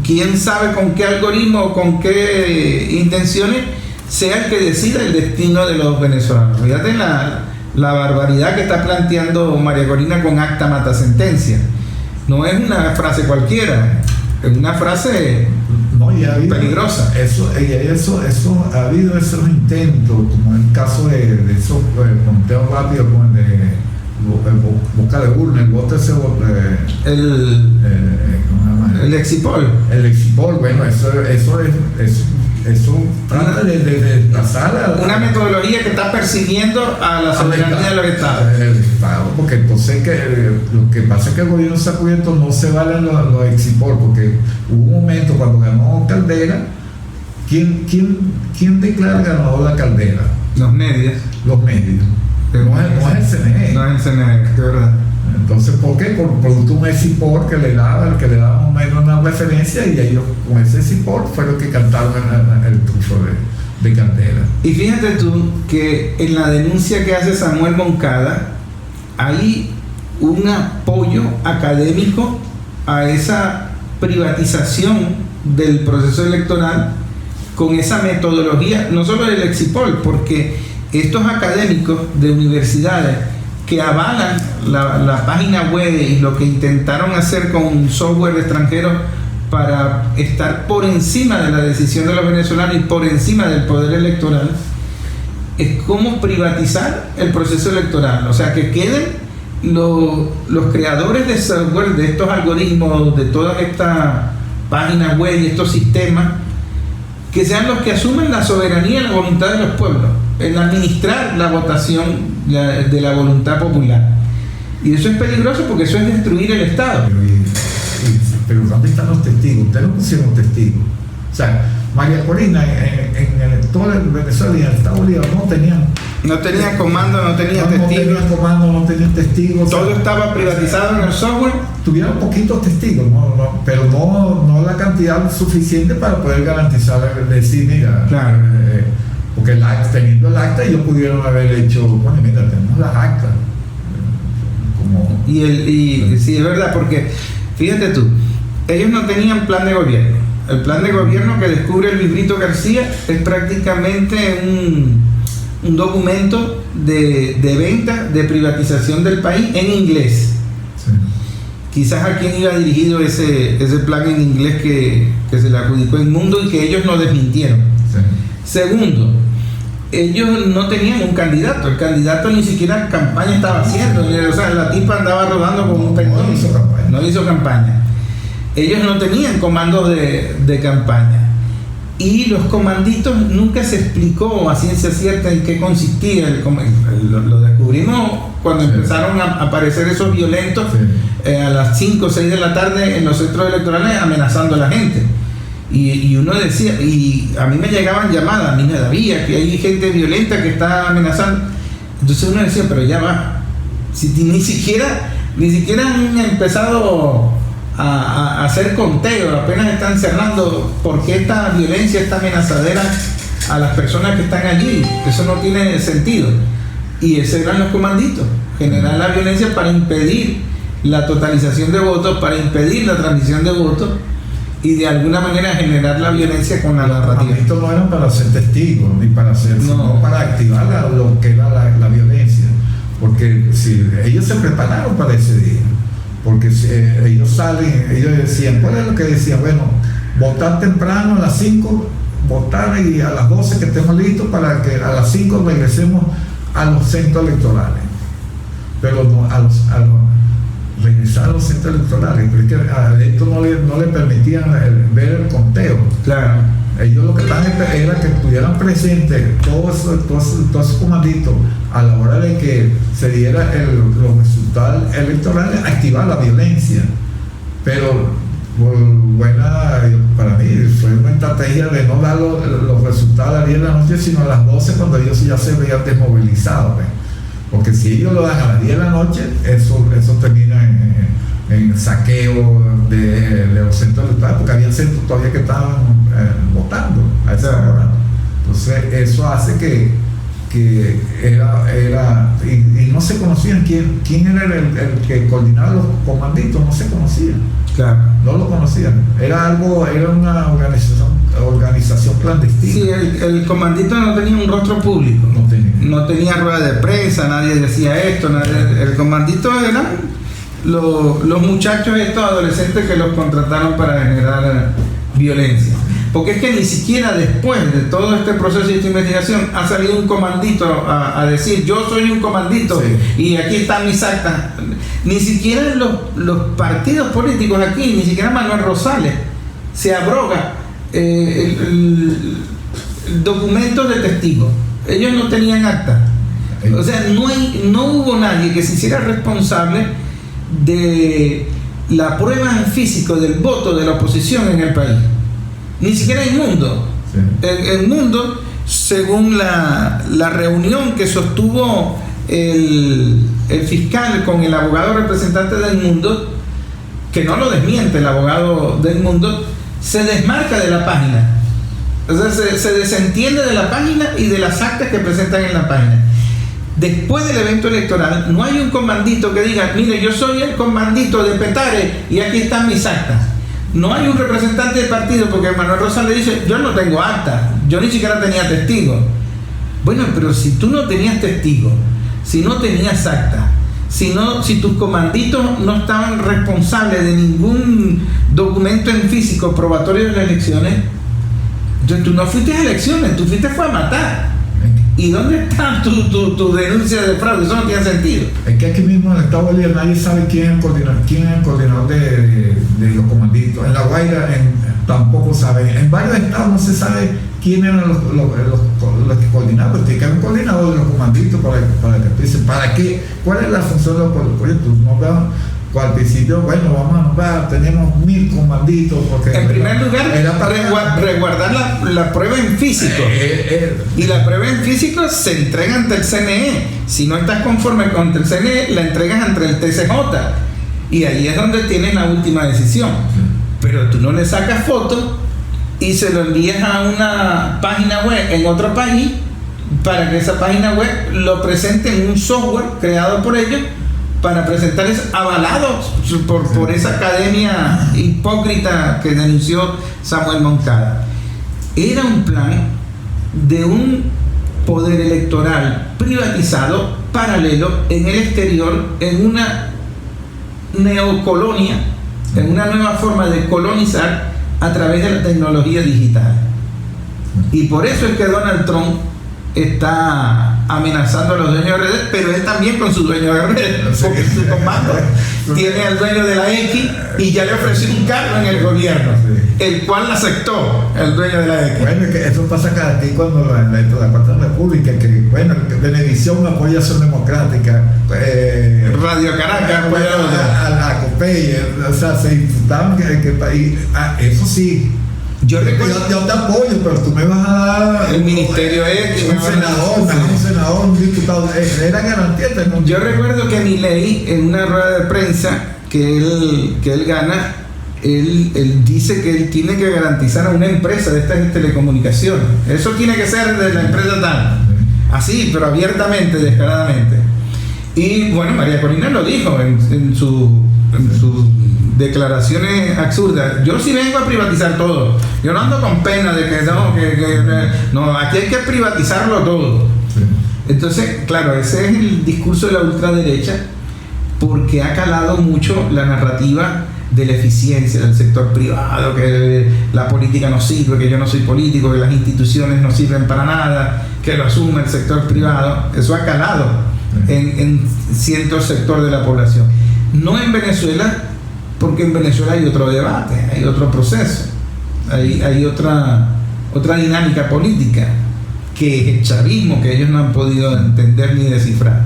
S1: quién sabe con qué algoritmo o con qué intenciones, sea el que decida el destino de los venezolanos. Fíjate la barbaridad que está planteando María Corina con acta mata sentencia. No es una frase cualquiera, es una frase peligrosa.
S2: Eso ha habido esos intentos, como en el caso de esos conteos rápidos, como el de boca de urna, el voto ese,
S1: el Exipol.
S2: El Exipol, bueno, eso trata de desplazar
S1: una metodología que está persiguiendo a la soberanía de los estados.
S2: Porque entonces lo que pasa es que el gobierno se ha cubierto, no se valen los Exipol, porque hubo un momento cuando ganó Caldera, ¿quién declara ganador la Caldera?
S1: Los medios.
S2: No es el CNE.
S1: No es el CNE, de verdad.
S2: Entonces, ¿por qué? Por producto un EXIPOR que le daba más o menos una referencia, y ellos con ese EXIPOR fue lo que cantaron el triunfo de Caldera.
S1: Y fíjate tú que en la denuncia que hace Samuel Moncada hay un apoyo académico a esa privatización del proceso electoral con esa metodología, no solo del Exipol, porque estos académicos de universidades que avalan la página web y lo que intentaron hacer con software extranjero para estar por encima de la decisión de los venezolanos y por encima del poder electoral, es como privatizar el proceso electoral. O sea, que queden los creadores de software, de estos algoritmos, de todas estas páginas web y estos sistemas, que sean los que asumen la soberanía y la voluntad de los pueblos, en administrar la votación de la voluntad popular. Y eso es peligroso porque eso es destruir el Estado.
S2: Pero ¿dónde están los testigos? Ustedes no pusieron testigos. O sea, María Corina en todo el Venezuela y en el Estado Bolívar
S1: no tenían comando, no tenían testigos.
S2: No tenían testigos.
S1: Todo estaba privatizado en el software.
S2: Tuvieron poquitos testigos, pero no la cantidad suficiente para poder garantizar, decir, mira,
S1: claro.
S2: Porque teniendo el acta ellos pudieron haber hecho, bueno, mira, tenemos las actas, como
S1: Y sí, es verdad, porque fíjate tú, ellos no tenían plan de gobierno. El plan de gobierno que descubre el librito García es prácticamente un documento de venta, de privatización del país en inglés.
S2: Sí.
S1: Quizás a quién iba dirigido ese plan en inglés que se le adjudicó El Mundo y que ellos no desmintieron.
S2: Sí.
S1: Segundo, ellos no tenían un candidato. El candidato ni siquiera campaña estaba haciendo. O sea, la tipa andaba rodando con un perdón. No hizo campaña. Ellos no tenían comandos de campaña. Y los comanditos nunca se explicó a ciencia cierta en qué consistía. Lo descubrimos cuando empezaron a aparecer esos violentos a las 5 o 6 de la tarde en los centros electorales amenazando a la gente. Y uno decía, y a mí me llegaban llamadas, a mí me sabía que hay gente violenta que está amenazando. Entonces uno decía, pero ya va, si ni siquiera han empezado a hacer conteo, apenas están cerrando, ¿por qué esta violencia, esta amenazadera a las personas que están allí? Eso no tiene sentido. Y esos eran los comanditos, generar la violencia para impedir la totalización de votos, para impedir la transmisión de votos y de alguna manera generar la violencia con la narrativa.
S2: Estos no eran para ser testigos ni para ser, sino para activar lo que era la violencia, porque si ellos se prepararon para ese día, porque ellos decían, ¿cuál es lo que decían? Bueno, votar temprano a las 5, votar y a las 12 que estemos listos para que a las 5 regresemos a los centros electorales. Pero no, regresar a los centros electorales, pero es que a esto no le permitían ver el conteo.
S1: Claro.
S2: Ellos lo que estaban era que estuvieran presentes todos esos comanditos a la hora de que se diera los resultados electorales, activar la violencia. Pero para mí fue una estrategia de no dar los resultados a las 10 de la noche, sino a las 12 cuando ellos ya se veían desmovilizados. Porque si ellos lo dan a las 10 de la noche, eso termina en saqueo de los centros electorales, porque había centros todavía que estaban votando a esa hora. Entonces eso hace que era y no se conocían quién era el que coordinaba los comanditos, no se conocían.
S1: Claro.
S2: No lo conocían. Era una organización clandestina.
S1: Sí, el comandito no tenía un rostro público. No tenía rueda de prensa, nadie decía esto. El comandito eran los muchachos estos adolescentes que los contrataron para generar violencia. Porque es que ni siquiera después de todo este proceso y esta investigación ha salido un comandito a decir, yo soy un comandito y aquí están mis actas. Ni siquiera los partidos políticos aquí, ni siquiera Manuel Rosales se abroga documentos de testigos. Ellos no tenían acta. O sea, no hubo nadie que se hiciera responsable de la prueba en físico del voto de la oposición en el país. Ni siquiera el Mundo. El Mundo, según la reunión que sostuvo el fiscal con el abogado representante del Mundo, que no lo desmiente el abogado del Mundo, se desmarca de la página. O sea, se desentiende de la página y de las actas que presentan en la página. Después del evento electoral, no hay un comandito que diga, mire, yo soy el comandito de Petare y aquí están mis actas. No hay un representante del partido, porque Manuel Rosales le dice, yo no tengo acta, yo ni siquiera tenía testigos. Bueno, pero si tú no tenías testigos, si no tenías acta, si tus comanditos no estaban responsables de ningún documento en físico probatorio de las elecciones, entonces tú no fuiste a elecciones, tú fuiste a matar. ¿Y dónde está tu denuncia de fraude? Eso no tiene sentido.
S2: Es que aquí mismo en el Estado Bolívar nadie sabe quién es el coordinador de los comanditos. En La Guaira tampoco saben. En varios estados no se sabe quién eran los que coordinaban. Porque tiene que haber un coordinador de los comanditos para que dicen, ¿para qué? ¿Cuál es la función de los proyectos? No vean. Al principio, bueno, vamos a nombrar, tenemos 1000 comanditos. Porque
S1: en primer lugar, resguardar la prueba en físico. Y la prueba en físico se entrega ante el CNE. Si no estás conforme con el CNE, la entregas ante el TCJ. Y ahí es donde tienes la última decisión. Pero tú no le sacas fotos y se lo envías a una página web en otro país para que esa página web lo presente en un software creado por ellos, para presentar eso, avalados por esa academia hipócrita que denunció Samuel Moncada. Era un plan de un poder electoral privatizado, paralelo, en el exterior, en una neocolonia, en una nueva forma de colonizar a través de la tecnología digital. Y por eso es que Donald Trump está amenazando a los dueños de redes, pero él también con su dueño de redes, porque su comando tiene al dueño de la X y ya le ofreció un cargo en el gobierno, el cual aceptó el dueño de la X.
S2: Bueno, que eso pasa cada día cuando la Cuarta República, que bueno, Venevisión apoya Acción Democrática,
S1: Radio Caracas apoya
S2: a la COPEI, o sea, se disputaban que país, eso sí. Yo te apoyo, pero tú me vas a dar
S1: el ministerio X,
S2: un senador, un diputado, era garantía.
S1: Yo recuerdo que Milei, en una rueda de prensa que él gana, él dice que él tiene que garantizar a una empresa de estas telecomunicaciones. Eso tiene que ser de la empresa tal, así, pero abiertamente, descaradamente. Y bueno, María Corina lo dijo en sus declaraciones absurdas. Yo sí vengo a privatizar todo. Yo no ando con pena de que no, aquí hay que privatizarlo todo. Sí. Entonces, claro, ese es el discurso de la ultraderecha, porque ha calado mucho la narrativa de la eficiencia del sector privado, que la política no sirve, que yo no soy político, que las instituciones no sirven para nada, que lo asume el sector privado. Eso ha calado en cierto sector de la población. No en Venezuela, porque en Venezuela hay otro debate, hay otro proceso, hay otra dinámica política, que es el chavismo, que ellos no han podido entender ni descifrar.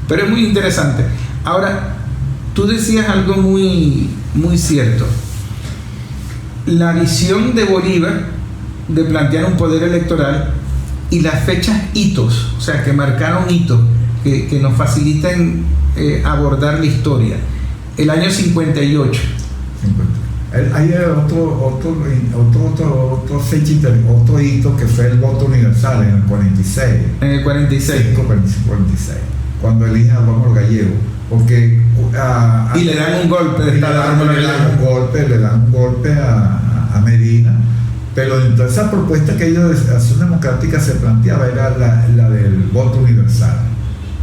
S1: Pero es muy interesante. Ahora, tú decías algo muy, muy cierto. La visión de Bolívar de plantear un poder electoral y las fechas hitos, o sea, que marcaron hitos que nos faciliten abordar la historia. El año 58.
S2: Hay otro hito que fue el voto universal en el 46.
S1: En el 46.
S2: 46, cuando eligen a Rómulo Gallego. Porque
S1: y le dan un golpe de estado.
S2: Le dan un golpe a Medina. Pero entonces esa propuesta que ellos de Acción Democrática se planteaba era la del voto universal.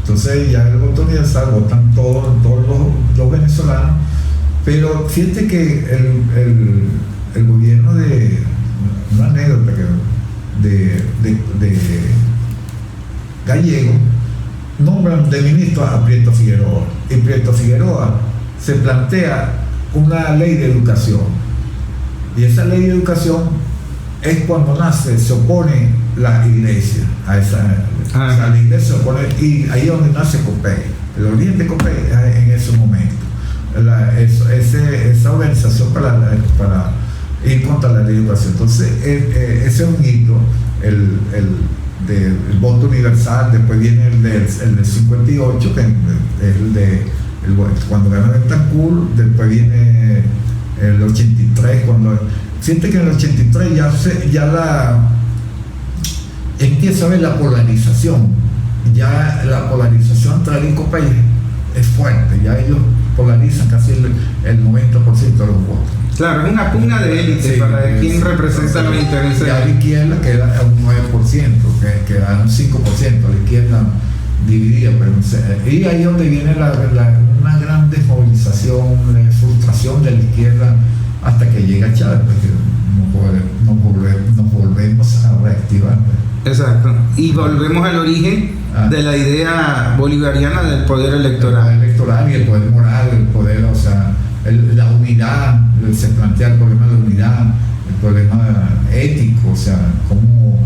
S2: Entonces ya el voto universal votan todos los venezolanos, pero fíjate que el gobierno una anécdota de Gallego nombran de ministro a Prieto Figueroa, y Prieto Figueroa se plantea una ley de educación, y esa ley de educación es cuando se opone la iglesia a la iglesia se opone, y ahí es donde nace COPEI, el origen de COPEI en ese momento, esa organización para ir contra la ley de educación. Entonces ese es un hito, el voto universal. Después viene el del 58, que es cuando ganó Betancourt. Después viene el 83, siente que en el 83 empieza a ver la polarización. Ya la polarización entre el COPEI es fuerte, ya ellos polarizan casi el 90% de los votos.
S1: Claro, es una pugna de élite para quién representa los intereses.
S2: Ya la izquierda queda un 9%, que da un 5%, la izquierda dividida. Y ahí es donde viene una gran desmovilización, frustración de la izquierda, hasta que llega Chávez, porque nos volvemos a reactivar.
S1: Exacto. Y volvemos al origen de la idea bolivariana del poder electoral.
S2: El poder electoral y el poder moral, el poder, o sea, la unidad, se plantea el problema de la unidad, el problema ético, o sea, cómo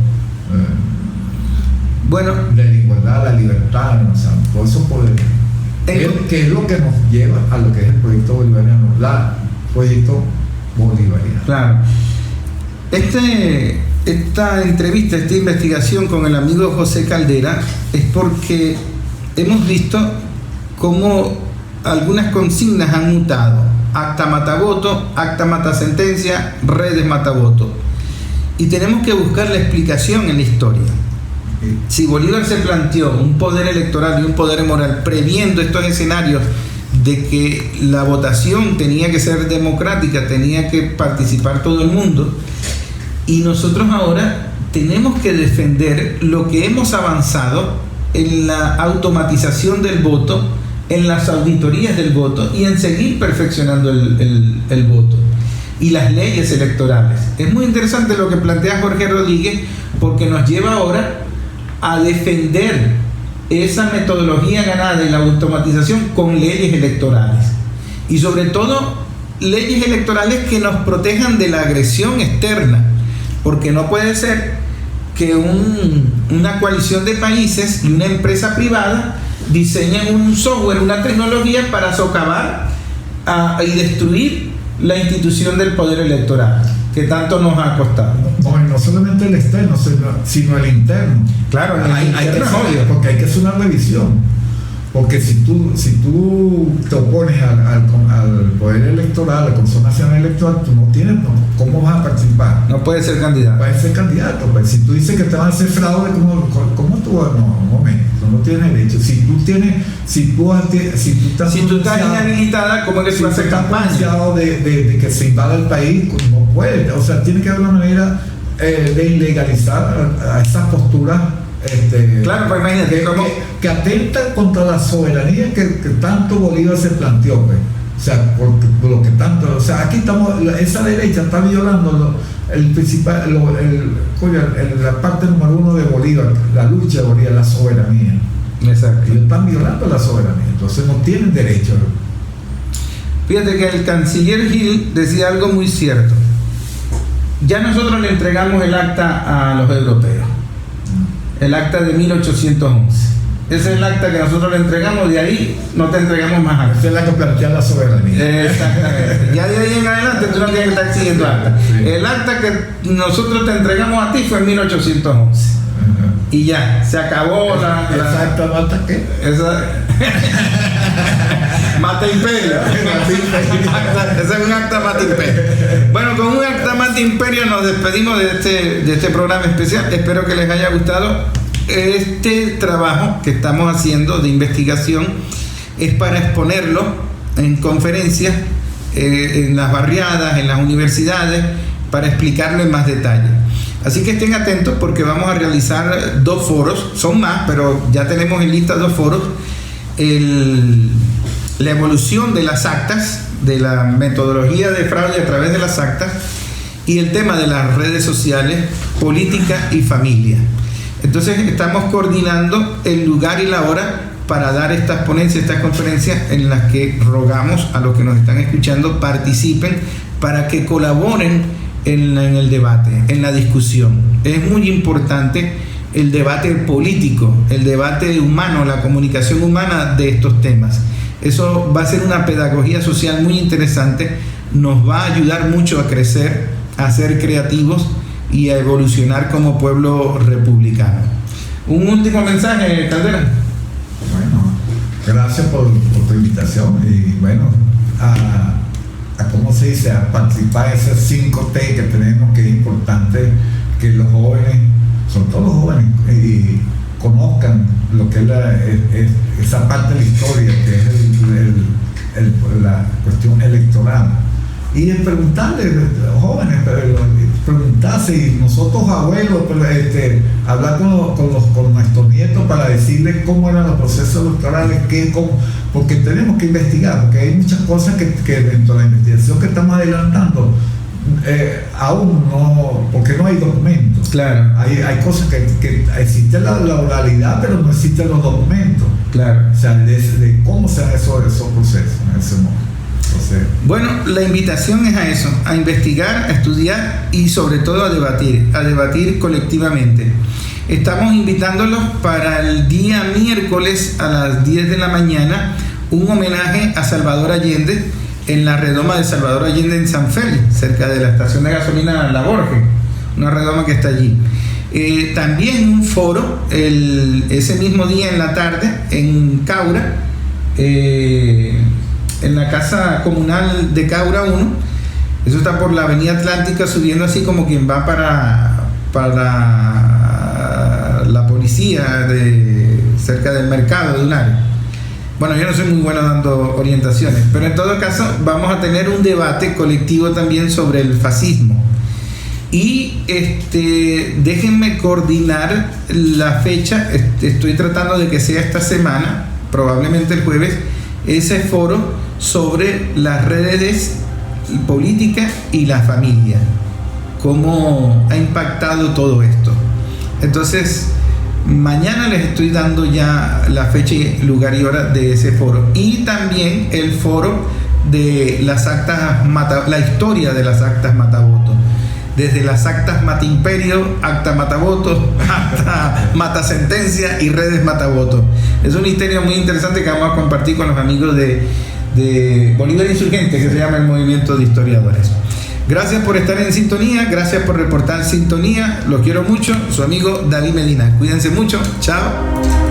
S2: la igualdad, la libertad, o sea, todos esos poderes. Que es lo que nos lleva a lo que es el proyecto bolivariano, proyecto bolivariano.
S1: Claro. Esta entrevista, esta investigación con el amigo José Caldera es porque hemos visto cómo algunas consignas han mutado. Acta mata voto, acta mata sentencia, redes mata voto. Y tenemos que buscar la explicación en la historia. Si Bolívar se planteó un poder electoral y un poder moral previendo estos escenarios de que la votación tenía que ser democrática, tenía que participar todo el mundo, y nosotros ahora tenemos que defender lo que hemos avanzado en la automatización del voto, en las auditorías del voto y en seguir perfeccionando el voto y las leyes electorales. Es muy interesante lo que plantea Jorge Rodríguez, porque nos lleva ahora a defender esa metodología ganada en la automatización con leyes electorales, y sobre todo leyes electorales que nos protejan de la agresión externa, porque no puede ser que una coalición de países y una empresa privada diseñen un software, una tecnología para socavar y destruir la institución del poder electoral, que tanto nos ha costado.
S2: No solamente el externo, sino el interno.
S1: Claro,
S2: porque hay que hacer una revisión. Porque si tú te opones al poder electoral, al Consejo Nacional Electoral, tú no tienes, ¿cómo vas a participar?
S1: No puedes ser candidato.
S2: Puedes ser candidato. Pues si tú dices que te van a hacer fraude, ¿cómo tú vas? No, un momento, tú no tienes derecho. Si tú estás
S1: inhabilitada, ¿cómo es que tú haces campaña?
S2: De que se invada el país, no puedes. O sea, tiene que haber una manera de ilegalizar a esas posturas.
S1: Claro, pues imagínate
S2: que atentan contra la soberanía que tanto Bolívar se planteó, pues. O sea, por lo que tanto, o sea, aquí estamos, esa derecha está violando la parte número uno de Bolívar, la lucha de Bolívar, la soberanía.
S1: Exacto.
S2: Ellos están violando la soberanía, entonces no tienen derecho.
S1: Fíjate que el canciller Gil decía algo muy cierto. Ya nosotros le entregamos el acta a los europeos, el acta de 1811. Ese es el acta que nosotros le entregamos, de ahí no te entregamos más acta.
S2: Esa es la que plantea la soberanía.
S1: Exactamente. Ya de ahí en adelante tú no tienes que estar exigiendo acta. Sí. El acta que nosotros te entregamos a ti fue en 1811. Y ya, se acabó
S2: ¿Esa acta mata qué?
S1: Mata imperio. Ese es un acta mata imperio. Bueno, con un acta mata imperio nos despedimos de este programa especial. Espero que les haya gustado. Este trabajo que estamos haciendo de investigación es para exponerlo en conferencias, en las barriadas, en las universidades, para explicarlo en más detalle. Así que estén atentos, porque vamos a realizar 2 foros, son más, pero ya tenemos en lista 2 foros. La evolución de las actas, de la metodología de fraude a través de las actas, y el tema de las redes sociales, política y familia. Entonces estamos coordinando el lugar y la hora para dar estas ponencias, estas conferencias, en las que rogamos a los que nos están escuchando participen, para que colaboren en el debate, en la discusión. Es muy importante el debate político, el debate humano, la comunicación humana de estos temas. Eso va a ser una pedagogía social muy interesante, nos va a ayudar mucho a crecer, a ser creativos y a evolucionar como pueblo republicano. Un último mensaje, Caldera.
S2: Bueno, gracias por tu invitación, y bueno, a ¿cómo se dice?, a participar en esas 5T que tenemos, que es importante que los jóvenes, sobre todo los jóvenes, conozcan lo que es esa parte de la historia, que es la cuestión electoral. Y preguntarle a los jóvenes, preguntarse, y nosotros abuelos, hablar con nuestros nietos para decirles cómo eran los procesos electorales, porque tenemos que investigar, porque hay muchas cosas que dentro de la investigación que estamos adelantando, aún no, porque no hay documentos.
S1: Claro.
S2: Hay cosas que existe la oralidad, pero no existen los documentos.
S1: Claro.
S2: O sea, de cómo se dan esos procesos en ese momento.
S1: Bueno, la invitación es a eso, a investigar, a estudiar y sobre todo a debatir colectivamente. Estamos invitándolos para el día miércoles a las 10 de la mañana, un homenaje a Salvador Allende en la redoma de Salvador Allende en San Félix, cerca de la estación de gasolina La Borges, una redoma que está allí. También un foro ese mismo día en la tarde en Caura, en la casa comunal de Caura 1. Eso está por la avenida Atlántica, subiendo así como quien va para la policía policía cerca del mercado de Unare. Bueno, yo no soy muy bueno dando orientaciones, pero en todo caso vamos a tener un debate colectivo también sobre el fascismo. Y déjenme coordinar la fecha. Estoy tratando de que sea esta semana, probablemente el jueves, ese foro sobre las redes políticas y la familia, cómo ha impactado todo esto. Entonces mañana les estoy dando ya la fecha, lugar y hora de ese foro, y también el foro de las actas la historia de las actas matavoto, desde las actas matimperio, acta matavoto, acta matasentencia y redes matavoto. Es un misterio muy interesante que vamos a compartir con los amigos de Bolívar Insurgente, que se llama el Movimiento de Historiadores. Gracias por estar en sintonía, gracias por reportar sintonía, los quiero mucho, su amigo David Medina. Cuídense mucho, chao.